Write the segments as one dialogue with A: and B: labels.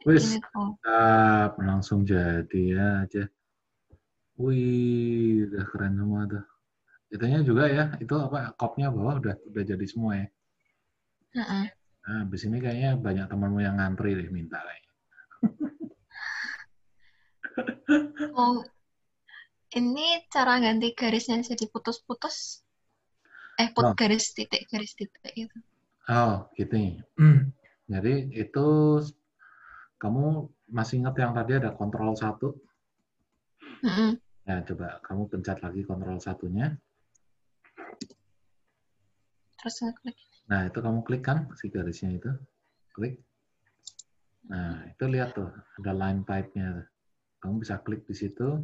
A: Wis,
B: Ini tuh.
A: langsung jadi ya aja. Wih, udah keren semua tuh. Itunya juga ya, itu apa kopnya bawah udah jadi semua ya.
B: Heeh.
A: Nah, habis ini kayaknya banyak temanmu yang ngantri deh minta kayaknya.
B: Oh, ini cara ganti garisnya jadi putus-putus.
A: Oh,
B: Garis titik itu.
A: oh gitu nih. Jadi itu kamu masih ingat yang tadi ada kontrol satu?
B: Heeh.
A: Ya, coba kamu pencet lagi kontrol satunya.
B: Terus ngeklik.
A: Nah, itu kamu klik kan si garisnya itu. Klik. Nah, itu lihat tuh, ada line type-nya. Kamu bisa klik di situ.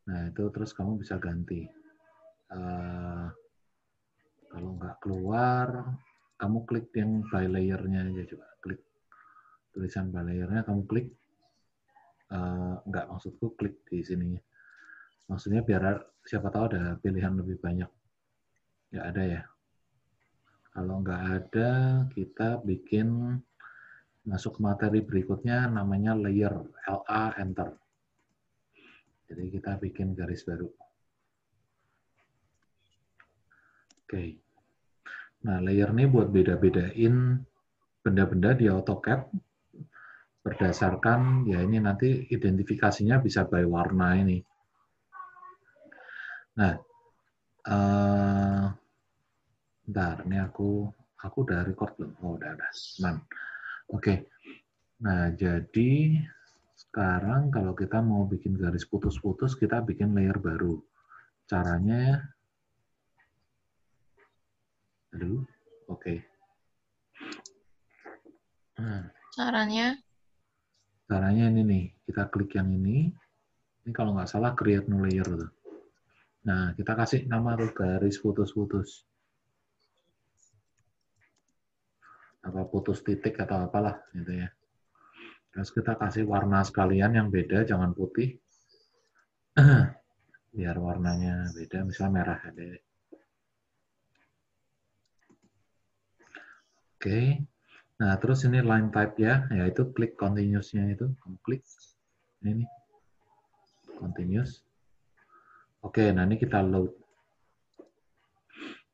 A: Nah, itu terus kamu bisa ganti. Uh, Kalau nggak keluar, kamu klik yang by layer-nya aja. Coba klik tulisan by layer-nya, kamu klik. Nggak, maksudku klik di sininya. Maksudnya biar siapa tahu ada pilihan lebih banyak. Nggak ada ya. Kalau nggak ada, kita bikin masuk ke materi berikutnya namanya layer, LA, enter. Jadi kita bikin garis baru. Oke. Nah, layer ini buat beda-bedain benda-benda di AutoCAD berdasarkan, ya ini nanti identifikasinya bisa by warna ini. Nah, bentar, ini aku udah record belum? Oh, udah. Man. Oke. Nah, jadi sekarang kalau kita mau bikin garis putus-putus, kita bikin layer baru. Caranya, aduh, oke.
B: Caranya.
A: Caranya ini nih, kita klik yang ini kalau nggak salah create new layer tuh. Nah, kita kasih nama tuh garis putus-putus. Apa putus titik atau apalah gitu ya. Terus kita kasih warna sekalian yang beda, jangan putih. Biar warnanya beda, misalnya merah ada. Oke. Nah, terus ini line type ya, yaitu klik continuous-nya itu. Kamu klik. Ini nih. Continuous. Oke, nah ini kita load.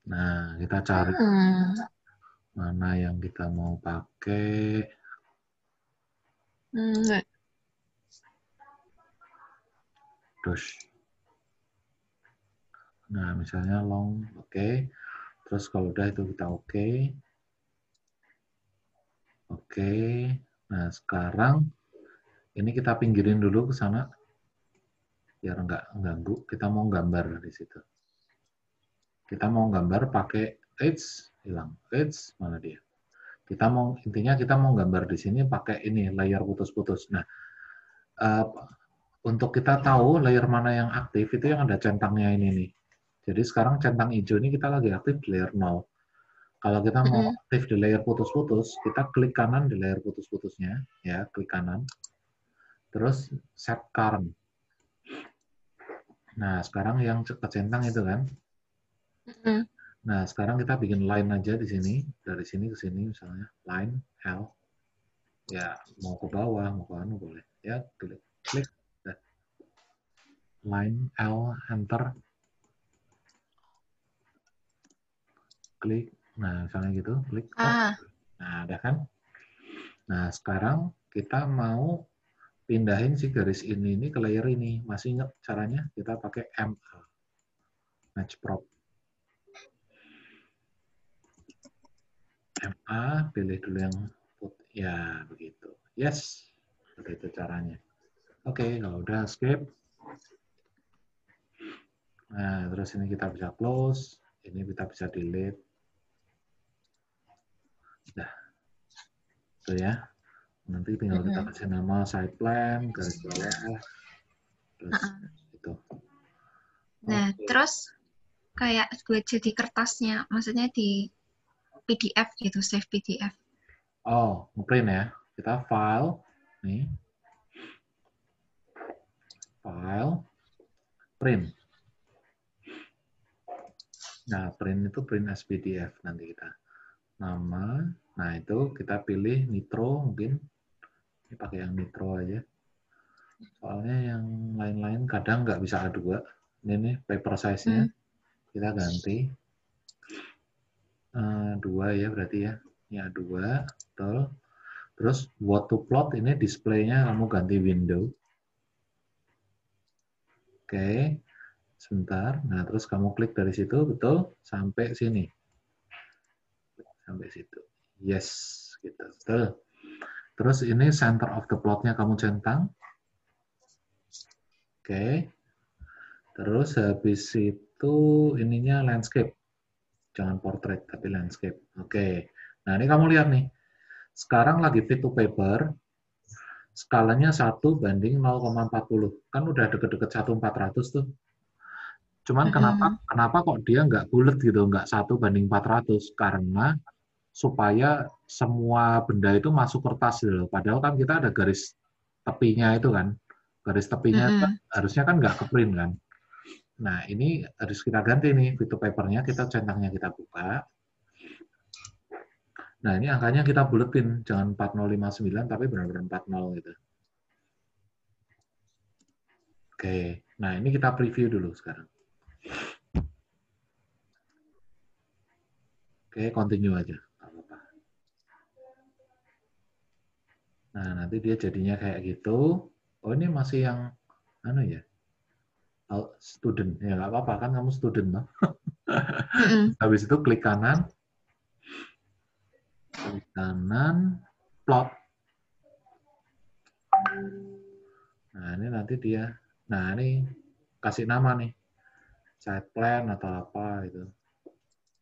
A: Nah, kita cari
B: Hmm.
A: mana yang kita mau pakai.
B: Hmm.
A: Terus, nah misalnya long, oke. Terus kalau udah itu kita oke. Oke. Nah, sekarang ini kita pinggirin dulu ke sana biar nggak ganggu. Kita mau gambar di situ. Kita mau gambar pakai hilang. Mana dia? Intinya kita mau gambar di sini pakai ini layer putus-putus. Nah, uh, untuk kita tahu layer mana yang aktif itu yang ada centangnya ini nih. Jadi sekarang centang hijau ini kita lagi aktif di layer 0. Kalau kita mau
B: Hmm.
A: aktif di layer putus-putus, kita klik kanan di layer putus-putusnya, ya, klik kanan. Terus set current. Nah, sekarang yang kecentang itu kan.
B: Hmm.
A: Nah, sekarang kita bikin line aja di sini, dari sini ke sini misalnya, line L. Ya, mau ke bawah, mau ke anu boleh. Ya, klik, klik, line L, enter, klik. Nah, misalnya gitu, klik. Oh,
B: Ah.
A: nah ada kan? Nah, sekarang kita mau pindahin si garis ini ke layer ini. Masih ingat caranya? Kita pakai MA, match prop. MA, pilih dulu yang putih. Ya, begitu. Yes, begitu caranya. Oke, kalau udah escape. Nah, terus ini kita bisa close. Ini kita bisa delete. Nah, itu ya. Nanti tinggal kita
B: Hmm.
A: kasih nama side plan, garis bawah, terus
B: Ah.
A: itu.
B: Nah,
A: Oke.
B: terus kayak gue jadi kertasnya, maksudnya di PDF gitu, save PDF.
A: Oh, ngeprint ya. Kita file, nih, file, print. Nah, print itu print as PDF nanti kita. Nama, nah itu kita pilih Nitro mungkin. Ini pakai yang Nitro aja. Soalnya yang lain-lain kadang nggak bisa A2. Ini nih paper size-nya. Kita ganti. 2 ya berarti ya. Ini A2. Betul. Terus what to plot ini display-nya kamu ganti window. Oke. Sebentar. Nah, terus kamu klik dari situ, betul, sampai sini. Sampai situ. Yes, gitu. Betul. Terus ini center of the plot-nya kamu centang. Oke. Terus habis itu ininya landscape. Jangan portrait, tapi landscape. Oke. Nah, ini kamu lihat nih. Sekarang lagi fit to paper. Skalanya 1:0,40. Kan udah deket-deket 1/400 tuh. Cuman kenapa kok dia nggak bulat gitu, nggak 1:400? Karena supaya semua benda itu masuk kertas gitu loh. Padahal kan kita ada garis tepinya itu kan. Garis tepinya harusnya kan nggak ke print kan. Nah, ini harus kita ganti nih, fit to paper-nya, kita centangnya kita buka. Nah, ini angkanya kita buletin, jangan 4059, tapi benar-benar 40 gitu. Oke, nah ini kita preview dulu sekarang. Oke, continue aja. Apa-apa. Nah, nanti dia jadinya kayak gitu. Oh, ini masih yang, anu ya, student. Ya, nggak apa-apa, kan kamu student, no? Habis itu klik kanan, plot. Nah, ini nanti dia, nah ini kasih nama nih, side plan atau apa itu,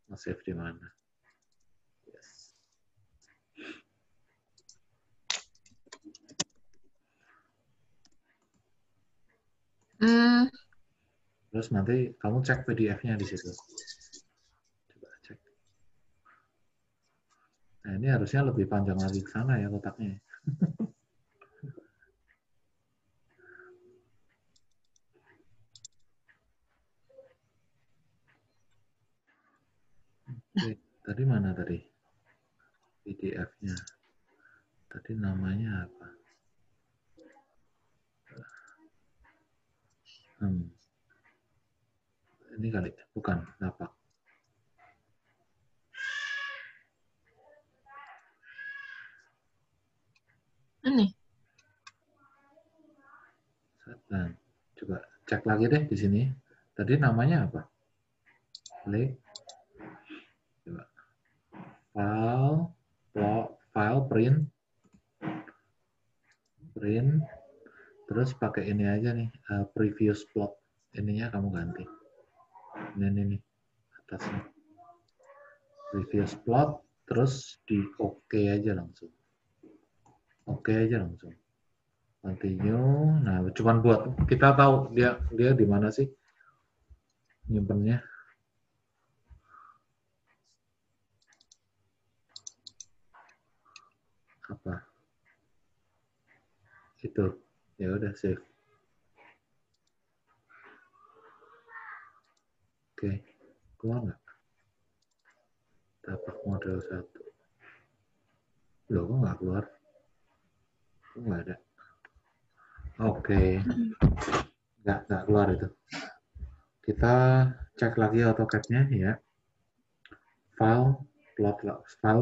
A: nge-save di mana. Yes. Terus nanti kamu cek PDF-nya di situ. Coba cek. Nah, ini harusnya lebih panjang lagi ke sana ya kotaknya. Oke, tadi mana tadi? PDF-nya. Tadi namanya apa? Ini kali, bukan, lapak.
B: Ini.
A: Nah, coba cek lagi deh di sini. Tadi namanya apa? Klik. Coba. File, print. Terus pakai ini aja nih, previous plot. Ininya kamu ganti. Ini atasnya. Previous plot, terus di OK aja langsung. OK aja langsung. Continue. Nah, cuman buat kita tahu dia di mana sih nyimpennya. Apa? Itu. Ya udah save. Oke. Keluar nggak? Tapak model 1. Loh, kok nggak keluar? Kok nggak ada? Oke. Nggak keluar itu. Kita cek lagi AutoCAD-nya ya. File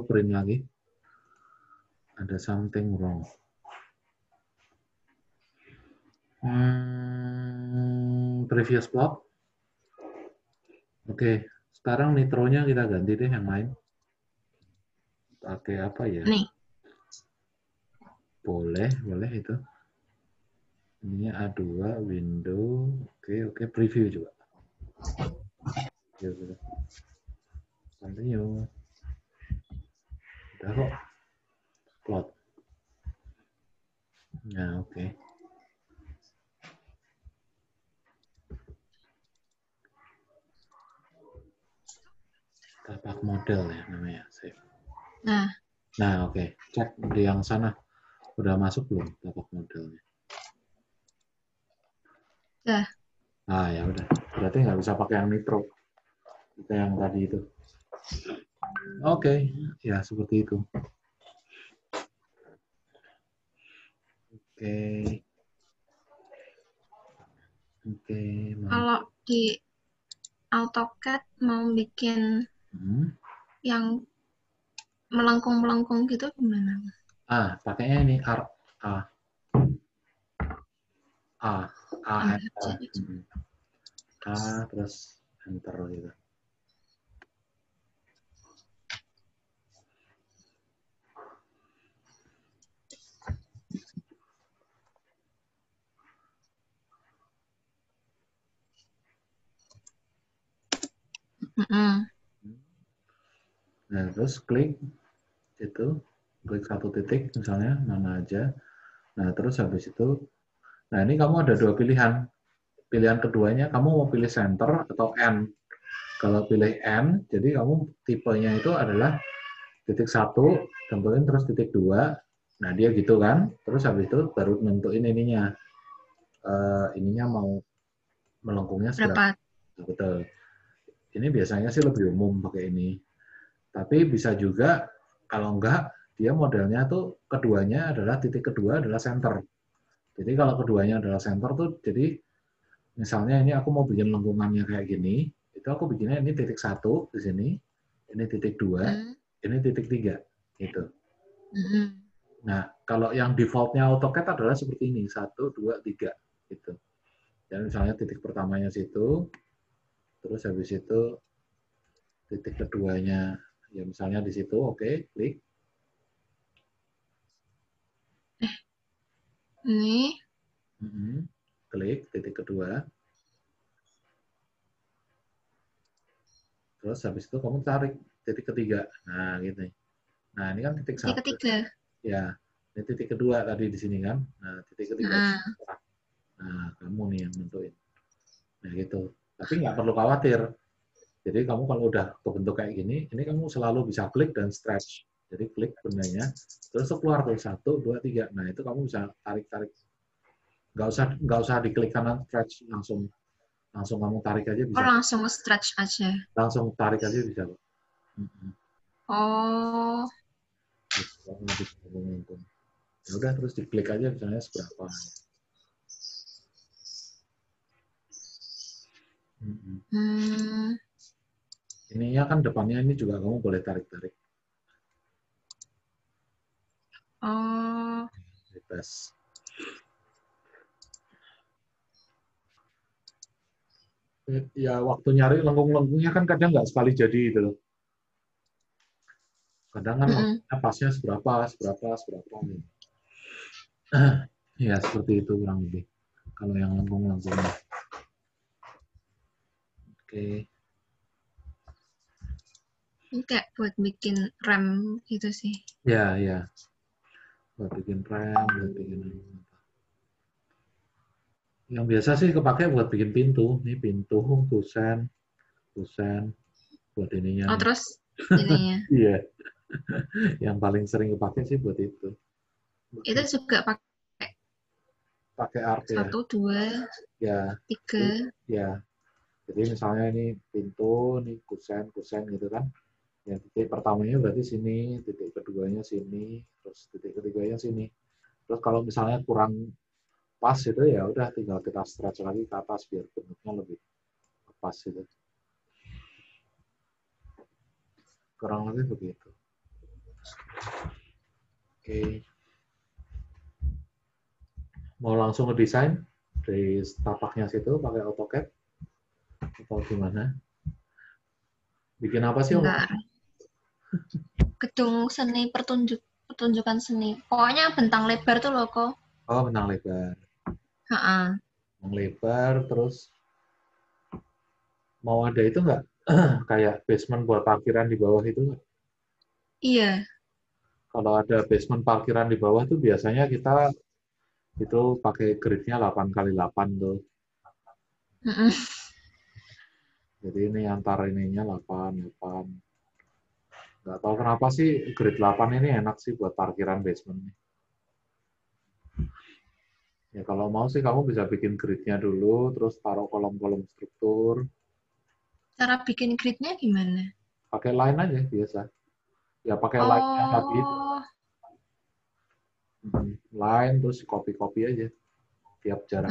A: print lagi. Ada something wrong. Previous plot. Oke, sekarang nitronya kita ganti deh yang lain. Pakai apa ya?
B: Nih.
A: Boleh itu. Ininya A2, window. Oke, preview juga. Continue. Udah kok. Plot. Nah, oke. Tapak model ya namanya. Save. Nah, oke. Cek di yang sana. Udah masuk belum tapak modelnya?
B: Udah.
A: Ah, ya udah. Berarti nggak bisa pakai yang nitro. Kita yang tadi itu. Oke, ya seperti itu. Oke. Oke.
B: Kalau di AutoCAD mau bikin yang melengkung-melengkung gitu gimana?
A: Pakainya ini A, enter. Terus enter gitu. Nah, terus klik satu titik misalnya, mana aja. Nah, terus habis itu, nah ini kamu ada dua pilihan. Pilihan keduanya, kamu mau pilih center atau end. Kalau pilih end, jadi kamu tipenya itu adalah titik satu, tentuin terus titik dua. Nah, dia gitu kan. Terus habis itu baru nentuin ininya. Ininya mau melengkungnya seberapa.
B: Berapa?
A: Betul. Ini biasanya sih lebih umum pakai ini. Tapi bisa juga, kalau enggak, dia modelnya tuh keduanya adalah titik kedua adalah center. Jadi kalau keduanya adalah center tuh, jadi misalnya ini aku mau bikin lengkungannya kayak gini, itu aku bikinnya ini titik satu di sini, ini titik dua, ini titik tiga, gitu. Nah, kalau yang defaultnya AutoCAD adalah seperti ini, 1, 2, 3, gitu. Dan misalnya titik pertamanya situ, terus habis itu titik keduanya, ya misalnya di situ, oke, klik.
B: Ini.
A: Klik titik kedua. Terus habis itu kamu tarik titik ketiga. Nah, gitu. Nah, ini kan titik
B: Titik
A: satu.
B: ketiga.
A: Ya, ini titik kedua tadi di sini kan. Nah, titik ketiga. Nah, kamu nih yang nentuin. Nah, gitu. Tapi nggak perlu khawatir. Jadi kamu kalau udah kebentuk kayak gini, ini kamu selalu bisa klik dan stretch. Jadi klik bendanya, terus keluar tuh 1, 2, 3. Nah, itu kamu bisa tarik-tarik. Nggak usah diklik kanan stretch langsung kamu tarik aja
B: Oh,
A: bisa.
B: langsung stretch aja.
A: Langsung tarik aja bisa.
B: Oh.
A: Ya udah terus diklik aja misalnya seberapa. Ininya kan depannya ini juga kamu boleh tarik-tarik.
B: Oh.
A: Bebas. Ya waktu nyari lengkung-lengkungnya kan kadang nggak sekali jadi gitu. Kadang kan pasnya seberapa nih. Ya seperti itu kurang lebih. Kalau yang lengkung-lengkungnya. Oke.
B: Ini kayak buat bikin rem gitu sih.
A: Ya, ya. Buat bikin rem, buat bikin yang biasa sih kepake buat bikin pintu. Ini pintu, kusen buat ininya
B: Oh,
A: nih.
B: terus ininya.
A: Iya. Yang paling sering kepake sih buat itu.
B: Itu juga
A: Pakai art ya.
B: 1, 2,
A: Ya.
B: 3.
A: Ya. Jadi misalnya ini pintu, ini kusen gitu kan. Yang titik pertamanya berarti sini, titik keduanya sini, terus titik ketiganya sini. Terus kalau misalnya kurang pas itu ya udah tinggal kita stretch lagi ke atas biar bentuknya lebih pas gitu. Kurang lebih begitu. Oke. Mau langsung ngedesain dari tapaknya situ pakai AutoCAD atau gimana? Bikin apa sih Om?
B: Enggak. Gedung seni pertunjukan seni. Pokoknya bentang lebar tuh loh kok.
A: Oh, benang lebar.
B: Heeh.
A: Benang lebar terus mau ada itu nggak? Kayak basement buat parkiran di bawah itu nggak?
B: Iya.
A: Kalau ada basement parkiran di bawah tuh biasanya kita itu pakai gridnya 8x8 tuh. Jadi ini antar ininya 8. Nggak tahu kenapa sih grid 8 ini enak sih buat parkiran basement. Ya kalau mau sih kamu bisa bikin gridnya dulu, terus taruh kolom-kolom struktur.
B: Cara bikin gridnya gimana?
A: Pakai line aja biasa. Ya pakai line-nya tadi itu.
B: Oh.
A: line terus copy aja tiap jarak.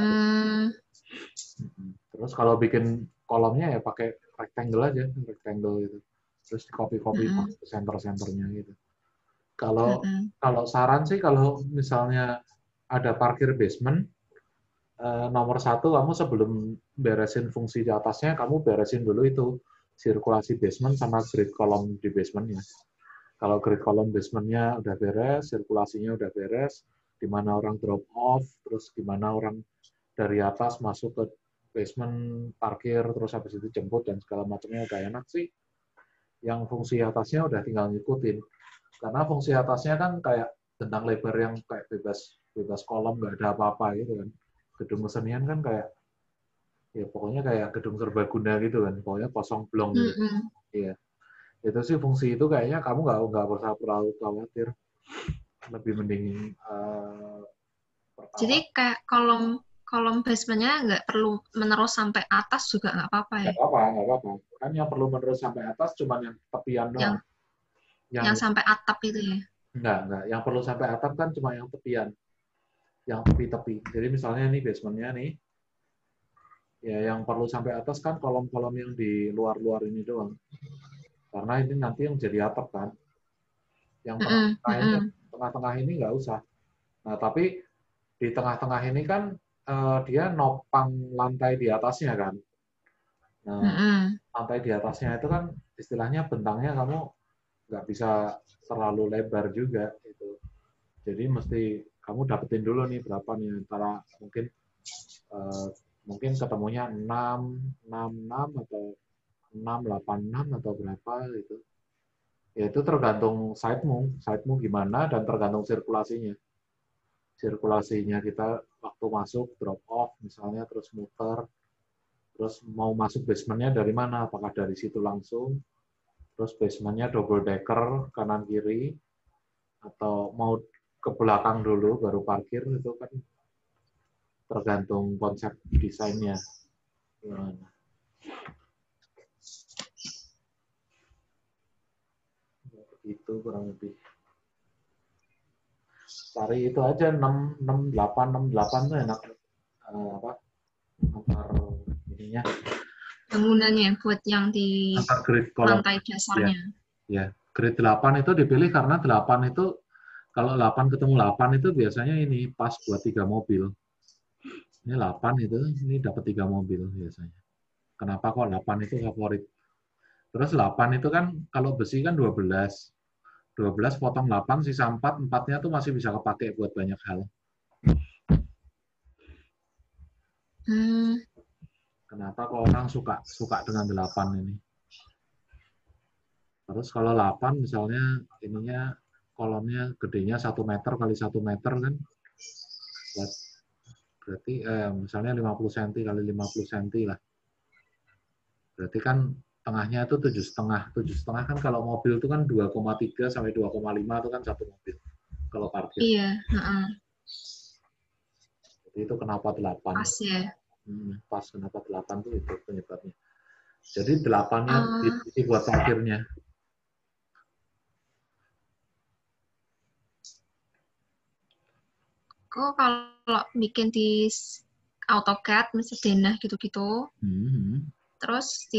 A: Terus kalau bikin kolomnya ya pakai rectangle aja, rectangle gitu. Terus di copy center-centernya gitu. Kalau saran sih kalau misalnya ada parkir basement, nomor satu kamu sebelum beresin fungsi di atasnya, kamu beresin dulu itu sirkulasi basement sama grid kolom di basementnya. Kalau grid kolom basementnya udah beres, sirkulasinya udah beres, di mana orang drop off, terus gimana orang dari atas masuk ke basement, parkir, terus habis itu jemput dan segala macamnya udah enak sih. Yang fungsi atasnya udah tinggal ngikutin. Karena fungsi atasnya kan kayak bentang lebar yang kayak bebas kolom, nggak ada apa-apa gitu kan. Gedung kesenian kan kayak ya pokoknya kayak gedung serbaguna gitu kan, pokoknya kosong blong gitu. Iya. Itu sih fungsi itu kayaknya kamu nggak usah terlalu khawatir. Lebih mending
B: Jadi kayak kolom basementnya nggak perlu menerus sampai atas juga nggak apa-apa ya?
A: nggak apa-apa. Kan yang perlu menerus sampai atas cuma yang tepian doang.
B: Yang sampai atap itu ya?
A: Enggak. Yang perlu sampai atap kan cuma yang tepian. Yang tepi-tepi. Jadi misalnya nih basementnya nih, ya yang perlu sampai atas kan kolom-kolom yang di luar-luar ini doang. Karena ini nanti yang jadi atap kan. Yang tengah-tengah ini nggak usah. Nah, tapi di tengah-tengah ini kan dia nopang lantai di atasnya kan. Nah, lantai di atasnya itu kan istilahnya bentangnya kamu nggak bisa terlalu lebar juga itu. Jadi mesti kamu dapetin dulu nih berapa nih antara mungkin ketemunya 6, 6 atau 6, 8, 6 atau berapa gitu. Ya itu tergantung site-mu gimana dan tergantung sirkulasinya. Sirkulasinya kita waktu masuk drop off misalnya terus muter, terus mau masuk basementnya dari mana? Apakah dari situ langsung? Terus basementnya double decker kanan kiri atau mau ke belakang dulu baru parkir itu kan tergantung konsep desainnya. Gimana? Itu kurang lebih. Cari itu aja 6, 6, 8, 6, 8 tuh enak. Antar ininya.
B: Bangunannya buat yang di lantai dasarnya.
A: Ya, grid 8 itu dipilih karena 8 itu kalau 8 ketemu 8 itu biasanya ini pas buat 3 mobil. Ini 8 itu, ini dapat 3 mobil biasanya. Kenapa kok 8 itu favorit? Terus 8 itu kan kalau besi kan 12. 12 potong 8 sisa 4, 4-nya tuh masih bisa kepake buat banyak hal. Kenapa kok orang suka dengan 8 ini? Terus kalau 8 misalnya ininya kolomnya gedenya 1 meter kali 1 meter kan. Berarti misalnya 50 cm kali 50 cm lah. Berarti kan tengahnya itu 7,5. 7,5 kan kalau mobil itu kan 2,3 sampai 2,5 itu kan satu mobil. Kalau parkir.
B: Iya.
A: Jadi itu kenapa 8?
B: Pas ya.
A: Pas kenapa 8 tuh itu penyebabnya. Jadi 8-nya diisi buat parkirnya.
B: Kok kalau bikin di AutoCAD, misalnya gitu-gitu, terus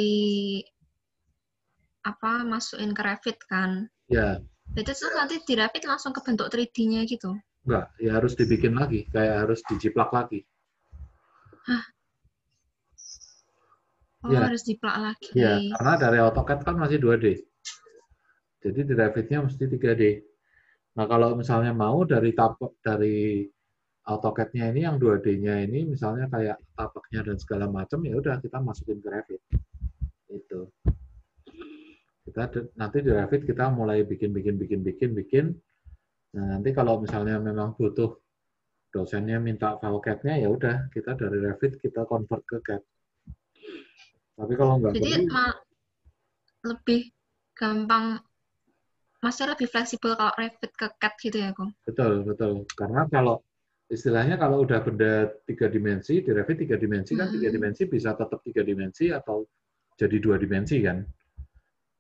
B: masukin ke Revit kan?
A: Ya.
B: Itu tuh nanti di Revit langsung ke bentuk 3D-nya gitu?
A: Enggak, ya harus dibikin lagi, kayak harus dijiplak lagi.
B: Hah?
A: Ya.
B: Harus diplak lagi.
A: Ya, karena dari AutoCAD kan masih 2D. Jadi di Revit-nya mesti 3D. Nah, kalau misalnya mau dari AutoCAD-nya ini yang 2D-nya ini misalnya kayak tapaknya dan segala macam, ya udah kita masukin ke Revit. Itu. Nanti di Revit kita mulai bikin. Nah, nanti kalau misalnya memang butuh dosennya minta file CAD-nya, ya udah kita dari Revit kita convert ke CAD. Tapi kalau nggak
B: jadi lebih gampang, masih lebih fleksibel kalau Revit ke CAD gitu ya, Kong?
A: Betul. Karena kalau istilahnya kalau udah benda 3 dimensi, di Revit 3 dimensi kan 3 dimensi bisa tetap 3 dimensi atau jadi 2 dimensi kan.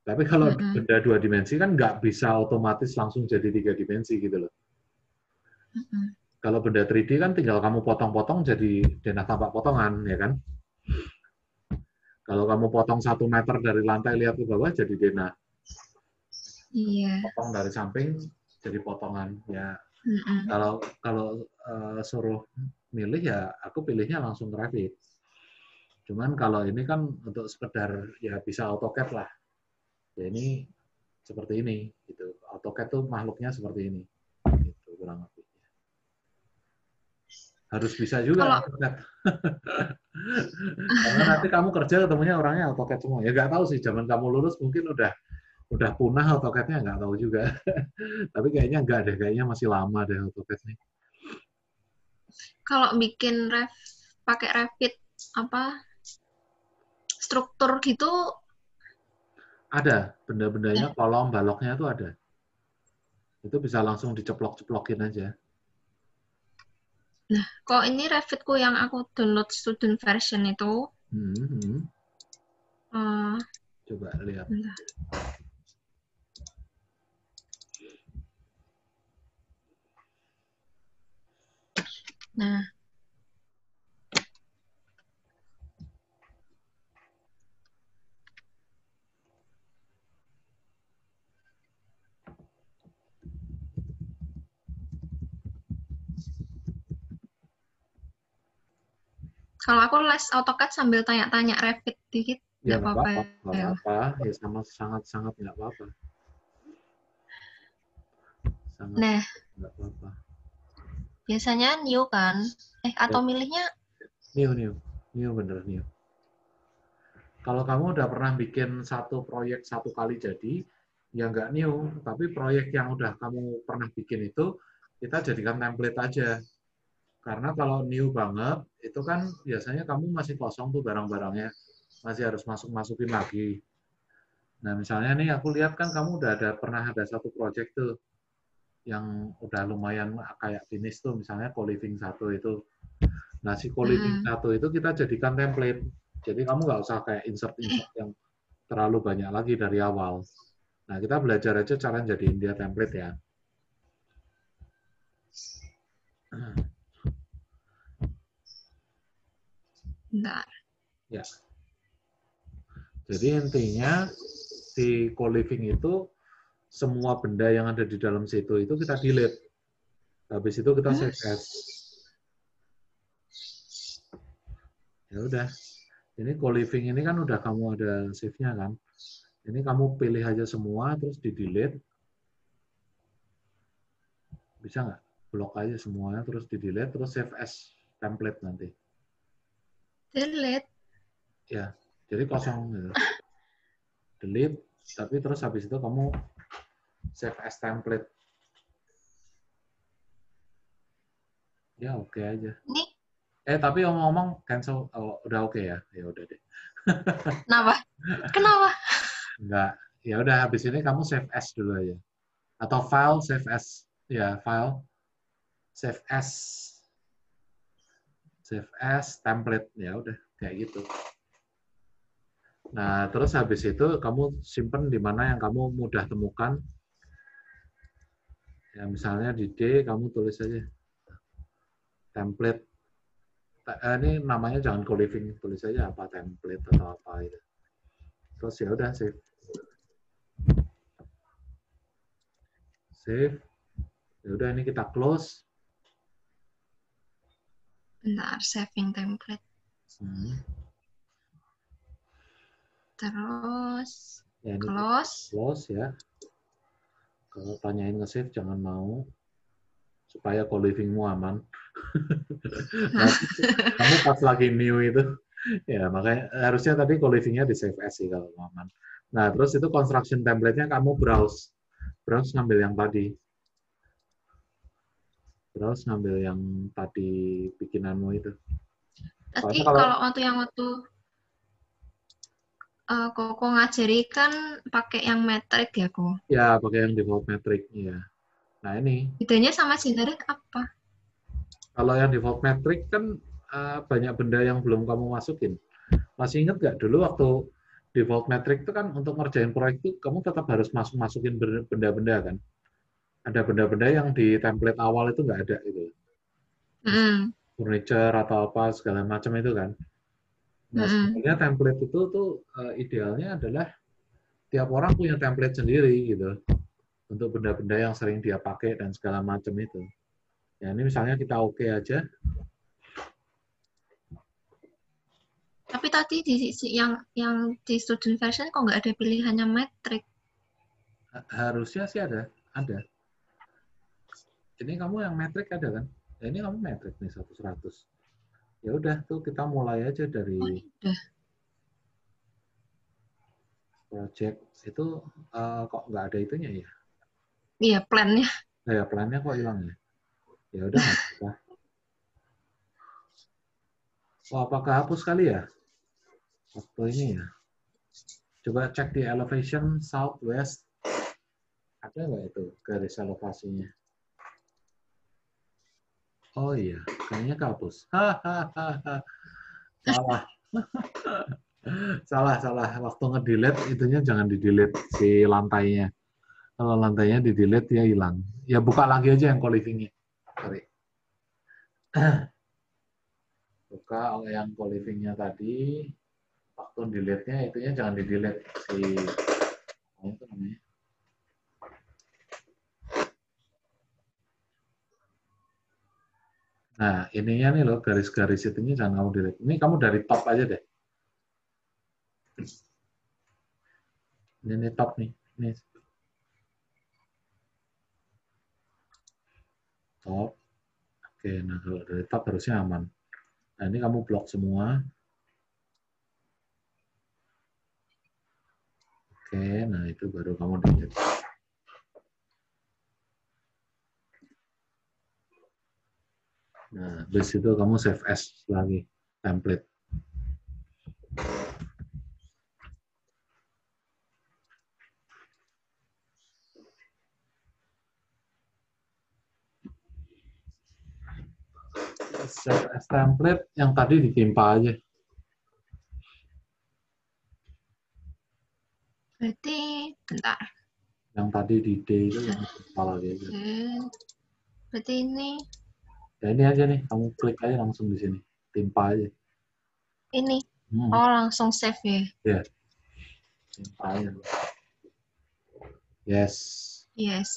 A: Tapi kalau benda 2 dimensi kan nggak bisa otomatis langsung jadi 3 dimensi gitu loh. Kalau benda 3D kan tinggal kamu potong-potong jadi denah tampak potongan, ya kan? Kalau kamu potong 1 meter dari lantai lihat ke bawah jadi denah.
B: Iya.
A: Potong dari samping jadi potongan. Ya.
B: Mm-mm.
A: Kalau suruh milih ya aku pilihnya langsung Revit. Cuman kalau ini kan untuk sekedar ya bisa AutoCAD lah. Ya ini seperti ini gitu. AutoCAD tuh makhluknya seperti ini. Gitu kurang lebih. Harus bisa juga
B: Kalau
A: AutoCAD. Karena nanti kamu kerja ketemunya orangnya AutoCAD semua. Ya nggak tahu sih, zaman kamu lulus mungkin udah punah AutoCAD-nya, nggak tahu juga. Tapi kayaknya nggak deh, kayaknya masih lama deh AutoCAD nih.
B: kalau bikin pakai Revit apa struktur gitu
A: Ada benda-bendanya, kolom baloknya itu ada. Itu bisa langsung diceplok-ceplokin aja.
B: Nah, kok ini Revitku yang aku download student version itu,
A: Coba lihat.
B: Nah, kalau aku les AutoCAD sambil tanya-tanya Revit dikit,
A: Ya
B: nggak
A: nggak
B: apa-apa
A: apa-apa, nggak
B: ya.
A: apa-apa. Ya sama sangat-sangat nggak apa-apa. Sangat
B: Nah,
A: nggak apa-apa.
B: biasanya new kan? Atau
A: Ya,
B: milihnya
A: new bener new. Kalau kamu udah pernah bikin satu proyek satu kali jadi, ya nggak new. Tapi proyek yang udah kamu pernah bikin itu, kita jadikan template aja. Karena kalau new banget, itu kan biasanya kamu masih kosong tuh barang-barangnya. Masih harus masukin lagi. Nah, misalnya nih aku lihat kan kamu udah pernah ada satu proyek tuh, yang udah lumayan kayak finish tuh, misalnya co-living 1 itu. Nah, si co-living 1 itu kita jadikan template. Jadi kamu nggak usah kayak insert-insert yang terlalu banyak lagi dari awal. Nah, kita belajar aja cara jadiin dia template ya.
B: bentar.
A: Ya. Jadi intinya si co-living itu semua benda yang ada di dalam situ itu kita delete. Habis itu kita save as. Ya udah. Ini co-living ini kan udah kamu ada save-nya kan. Ini kamu pilih aja semua terus di delete. Bisa nggak? Blok aja semuanya terus di delete terus save as template nanti.
B: Delete.
A: Ya. Jadi kosong gitu. Delete tapi terus habis itu kamu save as template. Ya oke aja.
B: Ini
A: Tapi ngomong cancel, udah oke ya? Ya udah deh.
B: kenapa? Kenapa?
A: Enggak. Ya udah habis ini kamu save as dulu aja. Atau file save as. Ya, file save as. Save as template. Ya udah, kayak gitu. Nah, terus habis itu kamu simpen di mana yang kamu mudah temukan. Ya, misalnya di D kamu tulis aja template. Ini namanya jangan co-living, tulis aja apa template atau apa itu. Terus ya udah save. Save. Ya udah ini kita close.
B: Bentar, saving template. Terus
A: Ya, ini
B: close.
A: close ya. Kalau tanyain nge-save jangan mau supaya co-livingmu aman. Kamu pas lagi new itu, ya makanya harusnya tadi co-livingnya di save as sih kalau aman. Nah terus itu construction template-nya kamu browse ngambil yang tadi, browse ngambil yang tadi bikinanmu itu.
B: Tapi kalau waktu Koko ngajari kan pakai yang metrik ya, Ko?
A: Ya, pakai yang default metric. Ya. Nah, ini.
B: Bedanya sama generic apa?
A: Kalau yang default metric kan banyak benda yang belum kamu masukin. Masih ingat nggak dulu waktu default metric itu kan untuk ngerjain proyek itu kamu tetap harus masukin benda-benda kan? ada benda-benda yang di template awal itu nggak ada gitu. Furniture atau apa segala macam itu kan. Nah, sebenarnya template itu tuh idealnya adalah tiap orang punya template sendiri gitu untuk benda-benda yang sering dia pakai dan segala macam itu. Ya ini misalnya kita oke aja.
B: Tapi tadi di yang di student version kok nggak ada pilihannya metric?
A: Harusnya sih ada. Ini kamu yang metrik ada kan? Ya, ini kamu metrik nih 100. Ya udah tuh kita mulai aja dari project itu kok nggak ada itunya ya?
B: Iya, plan-nya.
A: Ya plannya kok hilang ya? Ya udah nggak apa-apa. Oh, apakah hapus kali ya? Waktu ini ya. Coba cek di elevation southwest. Ada nggak itu garis elevasinya? Oh iya, kayaknya kehapus. Salah. salah. Waktu nge-delete itunya jangan di-delete si lantainya. Kalau lantainya di-delete dia hilang. Ya buka lagi aja yang co-living-nya. Sorry. Buka yang co-living-nya tadi. Waktu delete-nya itunya jangan di-delete si apa itu namanya? Nah, ininya nih loh, garis-garis itunya jangan kamu delete. Ini kamu dari top aja deh. Ini top nih. Ini top. Oke, nah kalau dari top harusnya aman. Nah, ini kamu blok semua. Oke, nah itu baru kamu delete. Nah, habis itu kamu save as lagi, template. Save as template yang tadi ditimpa aja.
B: Berarti, bentar.
A: Yang tadi di D itu yang ditimpa lagi aja.
B: Berarti ini.
A: Ya ini aja nih, kamu klik aja langsung di sini. Timpa aja.
B: Ini. Oh, langsung save ya?
A: Ya. Timpa aja. Yes.
B: Yes.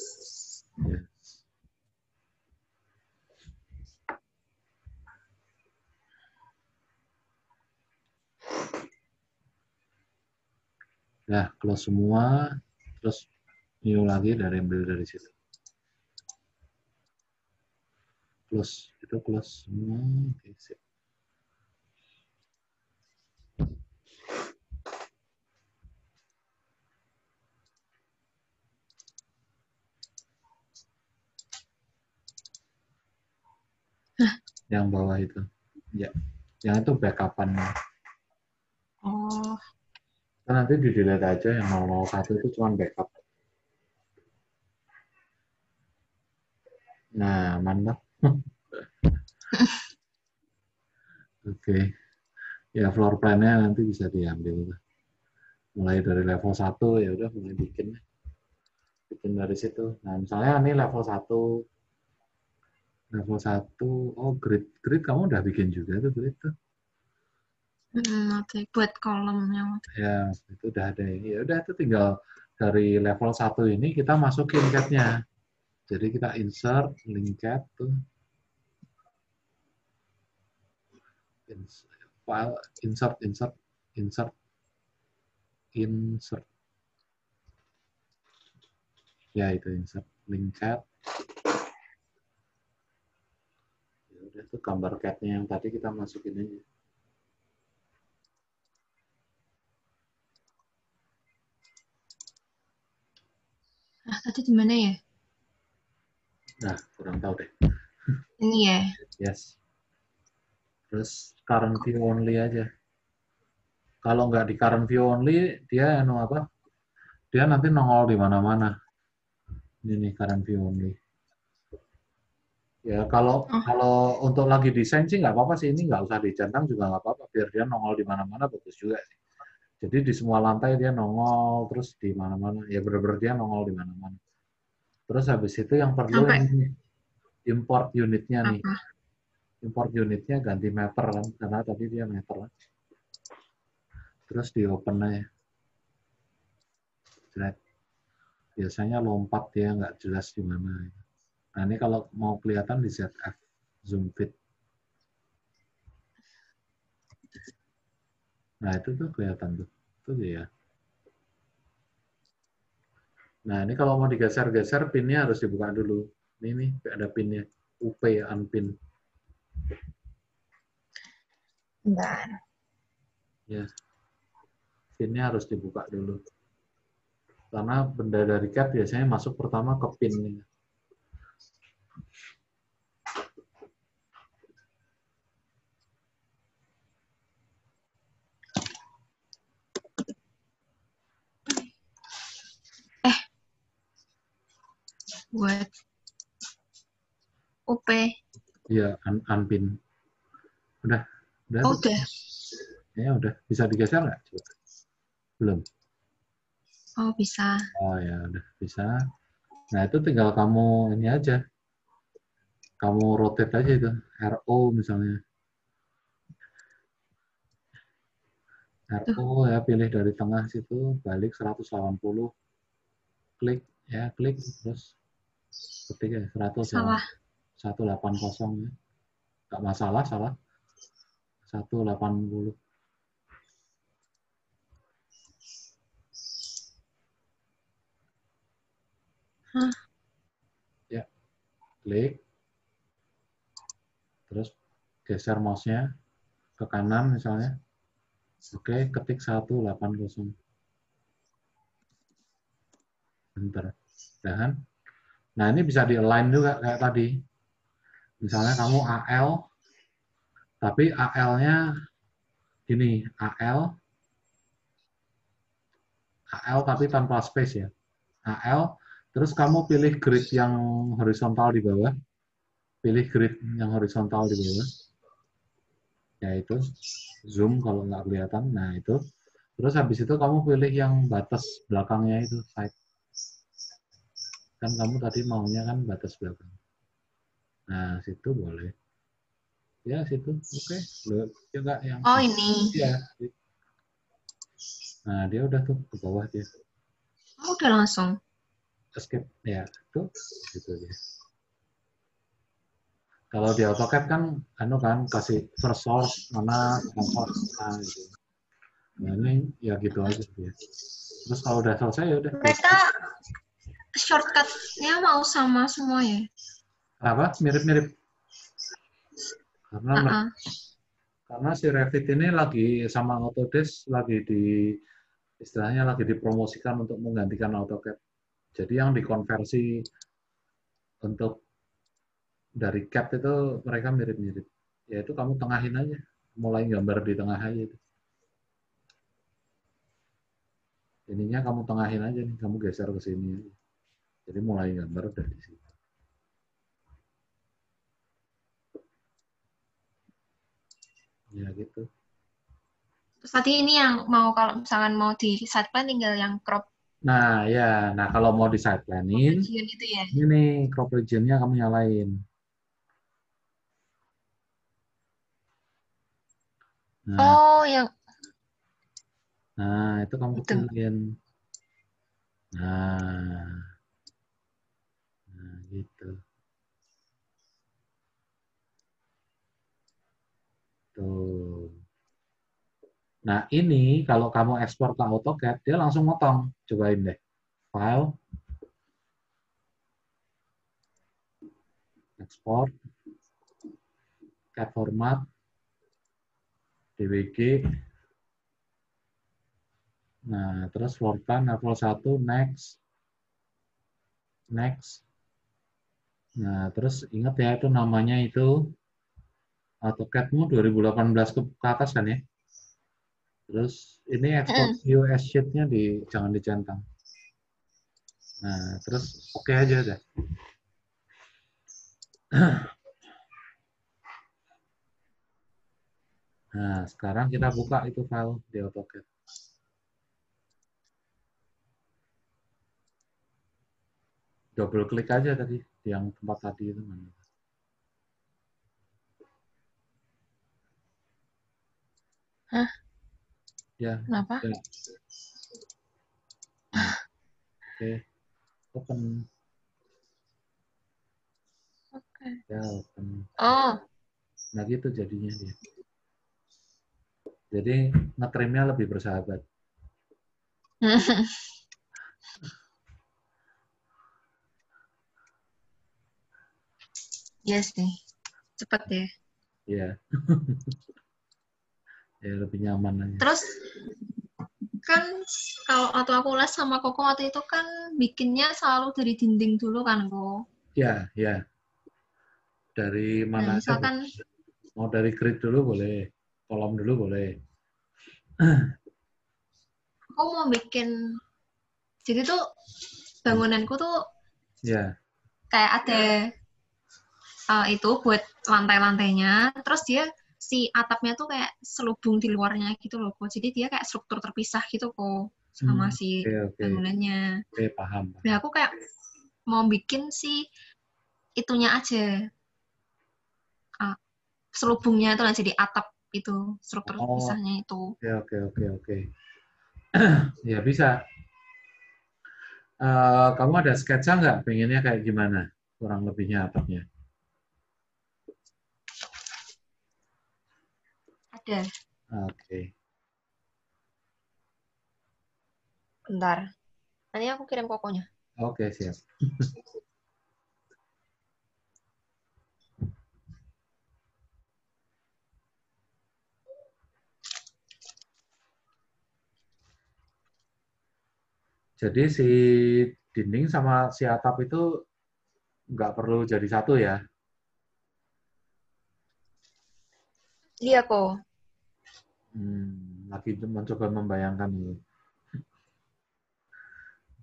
A: Ya, close semua, terus new lagi ambil dari situ. Close, itu close semua. Oke, sip. Yang bawah itu. Ya, yang itu backup-an.
B: Oh.
A: Nanti di delete aja yang 001 itu cuma backup. Nah, mantap. Oke. Ya, floor plan-nya nanti bisa diambil. Mulai dari level 1, ya udah mulai bikin. Bikin dari situ. Nah, misalnya ini level 1. Level 1, oh grid kamu udah bikin juga tuh grid tuh.
B: Oke, buat kolomnya.
A: Ya, itu udah ada. Ya udah itu tinggal dari level 1 ini kita masukin cat-nya. Jadi kita insert link cat tuh. File insert. Ya itu insert link cat. Ya udah tuh gambar cat-nya yang tadi kita masukin aja.
B: Tadi di mana ya?
A: Nah, kurang tahu deh.
B: Ini ya.
A: Yes. Terus current view only aja. Kalau nggak di current view only, dia Dia nanti nongol di mana-mana. Ini nih current view only. Ya kalau untuk lagi desain sih nggak apa-apa sih, ini nggak usah dicentang juga nggak apa-apa, biar dia nongol di mana-mana bagus juga sih. Jadi di semua lantai dia nongol, terus di mana-mana ya benar-benar dia nongol di mana-mana. Terus habis itu yang perlu
B: Sampai
A: ini import unitnya nih.
B: apa?
A: Import unitnya ganti meter kan, karena tadi dia meter. Terus di open aja. Biasanya lompat dia nggak jelas di mana. Nah ini kalau mau kelihatan di ZF zoom fit. Nah itu tuh kelihatan tuh. Itu dia. Nah ini kalau mau digeser-geser pinnya harus dibuka dulu. Ini nih ada pinnya. UP unpin.
B: Bentar.
A: Ya, pinnya harus dibuka dulu. Karena benda dari CAD biasanya masuk pertama ke pin.
B: Buat UP.
A: Iya, unpin. Udah
B: Oh,
A: tuh.
B: udah.
A: Ya udah, bisa digeser nggak? Coba. Belum.
B: Oh, bisa.
A: Oh ya udah bisa. Nah itu tinggal kamu ini aja. Kamu rotate aja itu. RO misalnya.
B: Tuh,
A: RO ya pilih dari tengah situ, balik 180. Klik ya, klik terus ketik ya 180
B: salah.
A: 180 ya. Nggak masalah, salah. 180.
B: Hah?
A: Ya, klik. Terus geser mouse-nya ke kanan misalnya. Oke, ketik 180. Bentar. Dan, nah ini bisa di-align juga kayak tadi. Misalnya kamu AL, tapi AL-nya gini, AL tapi tanpa space ya. AL, terus kamu pilih grid yang horizontal di bawah. Pilih grid yang horizontal di bawah. Yaitu zoom kalau nggak kelihatan. Nah itu. Terus habis itu kamu pilih yang batas belakangnya itu, side. Kan kamu tadi maunya kan batas belakang. Nah, situ boleh. Ya, situ. Oke. Juga yang
B: Oh, ini.
A: ya. Nah, dia udah tuh ke bawah dia.
B: Oh, udah langsung.
A: Escape ya, tuh gitu ya. Kalau di AutoCAD kan anu kan kasih first source mana, second source mana gitu. Nah, ini ya gitu aja dia. Terus kalau udah selesai ya udah.
B: Mereka shortcut-nya mau sama semua ya?
A: Apa? Mirip-mirip. Karena
B: Uh-uh.
A: karena si Revit ini lagi sama Autodesk lagi di istilahnya lagi dipromosikan untuk menggantikan AutoCAD. Jadi yang dikonversi untuk dari CAD itu mereka mirip-mirip. Yaitu kamu tengahin aja, mulai gambar di tengah aja. Ininya kamu tengahin aja nih, kamu geser ke sini aja. Jadi mulai gambar dari sini. Ya gitu.
B: Terus tadi ini yang mau kalau misalkan mau di side plan tinggal yang crop
A: Nah ya, nah kalau mau di side planin,
B: region itu ya.
A: ini nih crop region-nya kamu nyalain. Nah,
B: Oh, yang
A: itu kamu
B: itu.
A: kecilin. Nah, gitu. Tuh. Nah, ini kalau kamu ekspor ke AutoCAD, dia langsung motong. Cobain deh. File, ekspor, CAD format, DWG. Nah, terus floor plan level 1, next. Next. Nah, terus ingat ya itu namanya itu AutoCAD-mu 2018 ke atas kan ya. Terus ini ekspor
B: Mm.
A: US sheet-nya jangan dicentang. Nah, terus oke aja deh. Nah, sekarang kita buka itu file di AutoCAD. double klik aja tadi yang tempat tadi itu mana?
B: Hah?
A: Ya.
B: Kenapa?
A: Ya. Nah, oke, open.
B: Oke.
A: Ya, open.
B: Oh.
A: Nah gitu jadinya dia. Jadi ngetrimnya lebih bersahabat.
B: Iya sih. Cepet ya.
A: Iya. Ya lebih nyaman aja.
B: Terus kan kalau waktu aku les sama Koko waktu itu kan bikinnya selalu dari dinding dulu kan, Ko.
A: Ya, ya. Dari
B: Nah,
A: mana aja
B: misalkan
A: boleh. Mau dari grid dulu boleh. Kolom dulu boleh.
B: aku mau bikin, jadi tuh bangunanku tuh
A: Ya.
B: kayak ada itu buat lantai-lantainya, terus dia si atapnya tuh kayak selubung di luarnya gitu loh, Ko. Jadi dia kayak struktur terpisah gitu, Ko, sama si
A: Oke, oke.
B: bangunannya.
A: Oke, paham.
B: Nah, aku kayak mau bikin si itunya aja, uh, selubungnya itu lah jadi atap itu, struktur
A: Oh,
B: terpisahnya itu.
A: oke, oke, oke, oke. Ya bisa. Kamu ada sketsa nggak? Pengennya kayak gimana? Kurang lebihnya atapnya.
B: Ada,
A: Oke.
B: bentar. Nanti aku kirim Kokonya.
A: Oke, siap. Jadi si dinding sama si atap itu nggak perlu jadi satu ya.
B: Iya, Ko.
A: Lagi mencoba membayangkan ini.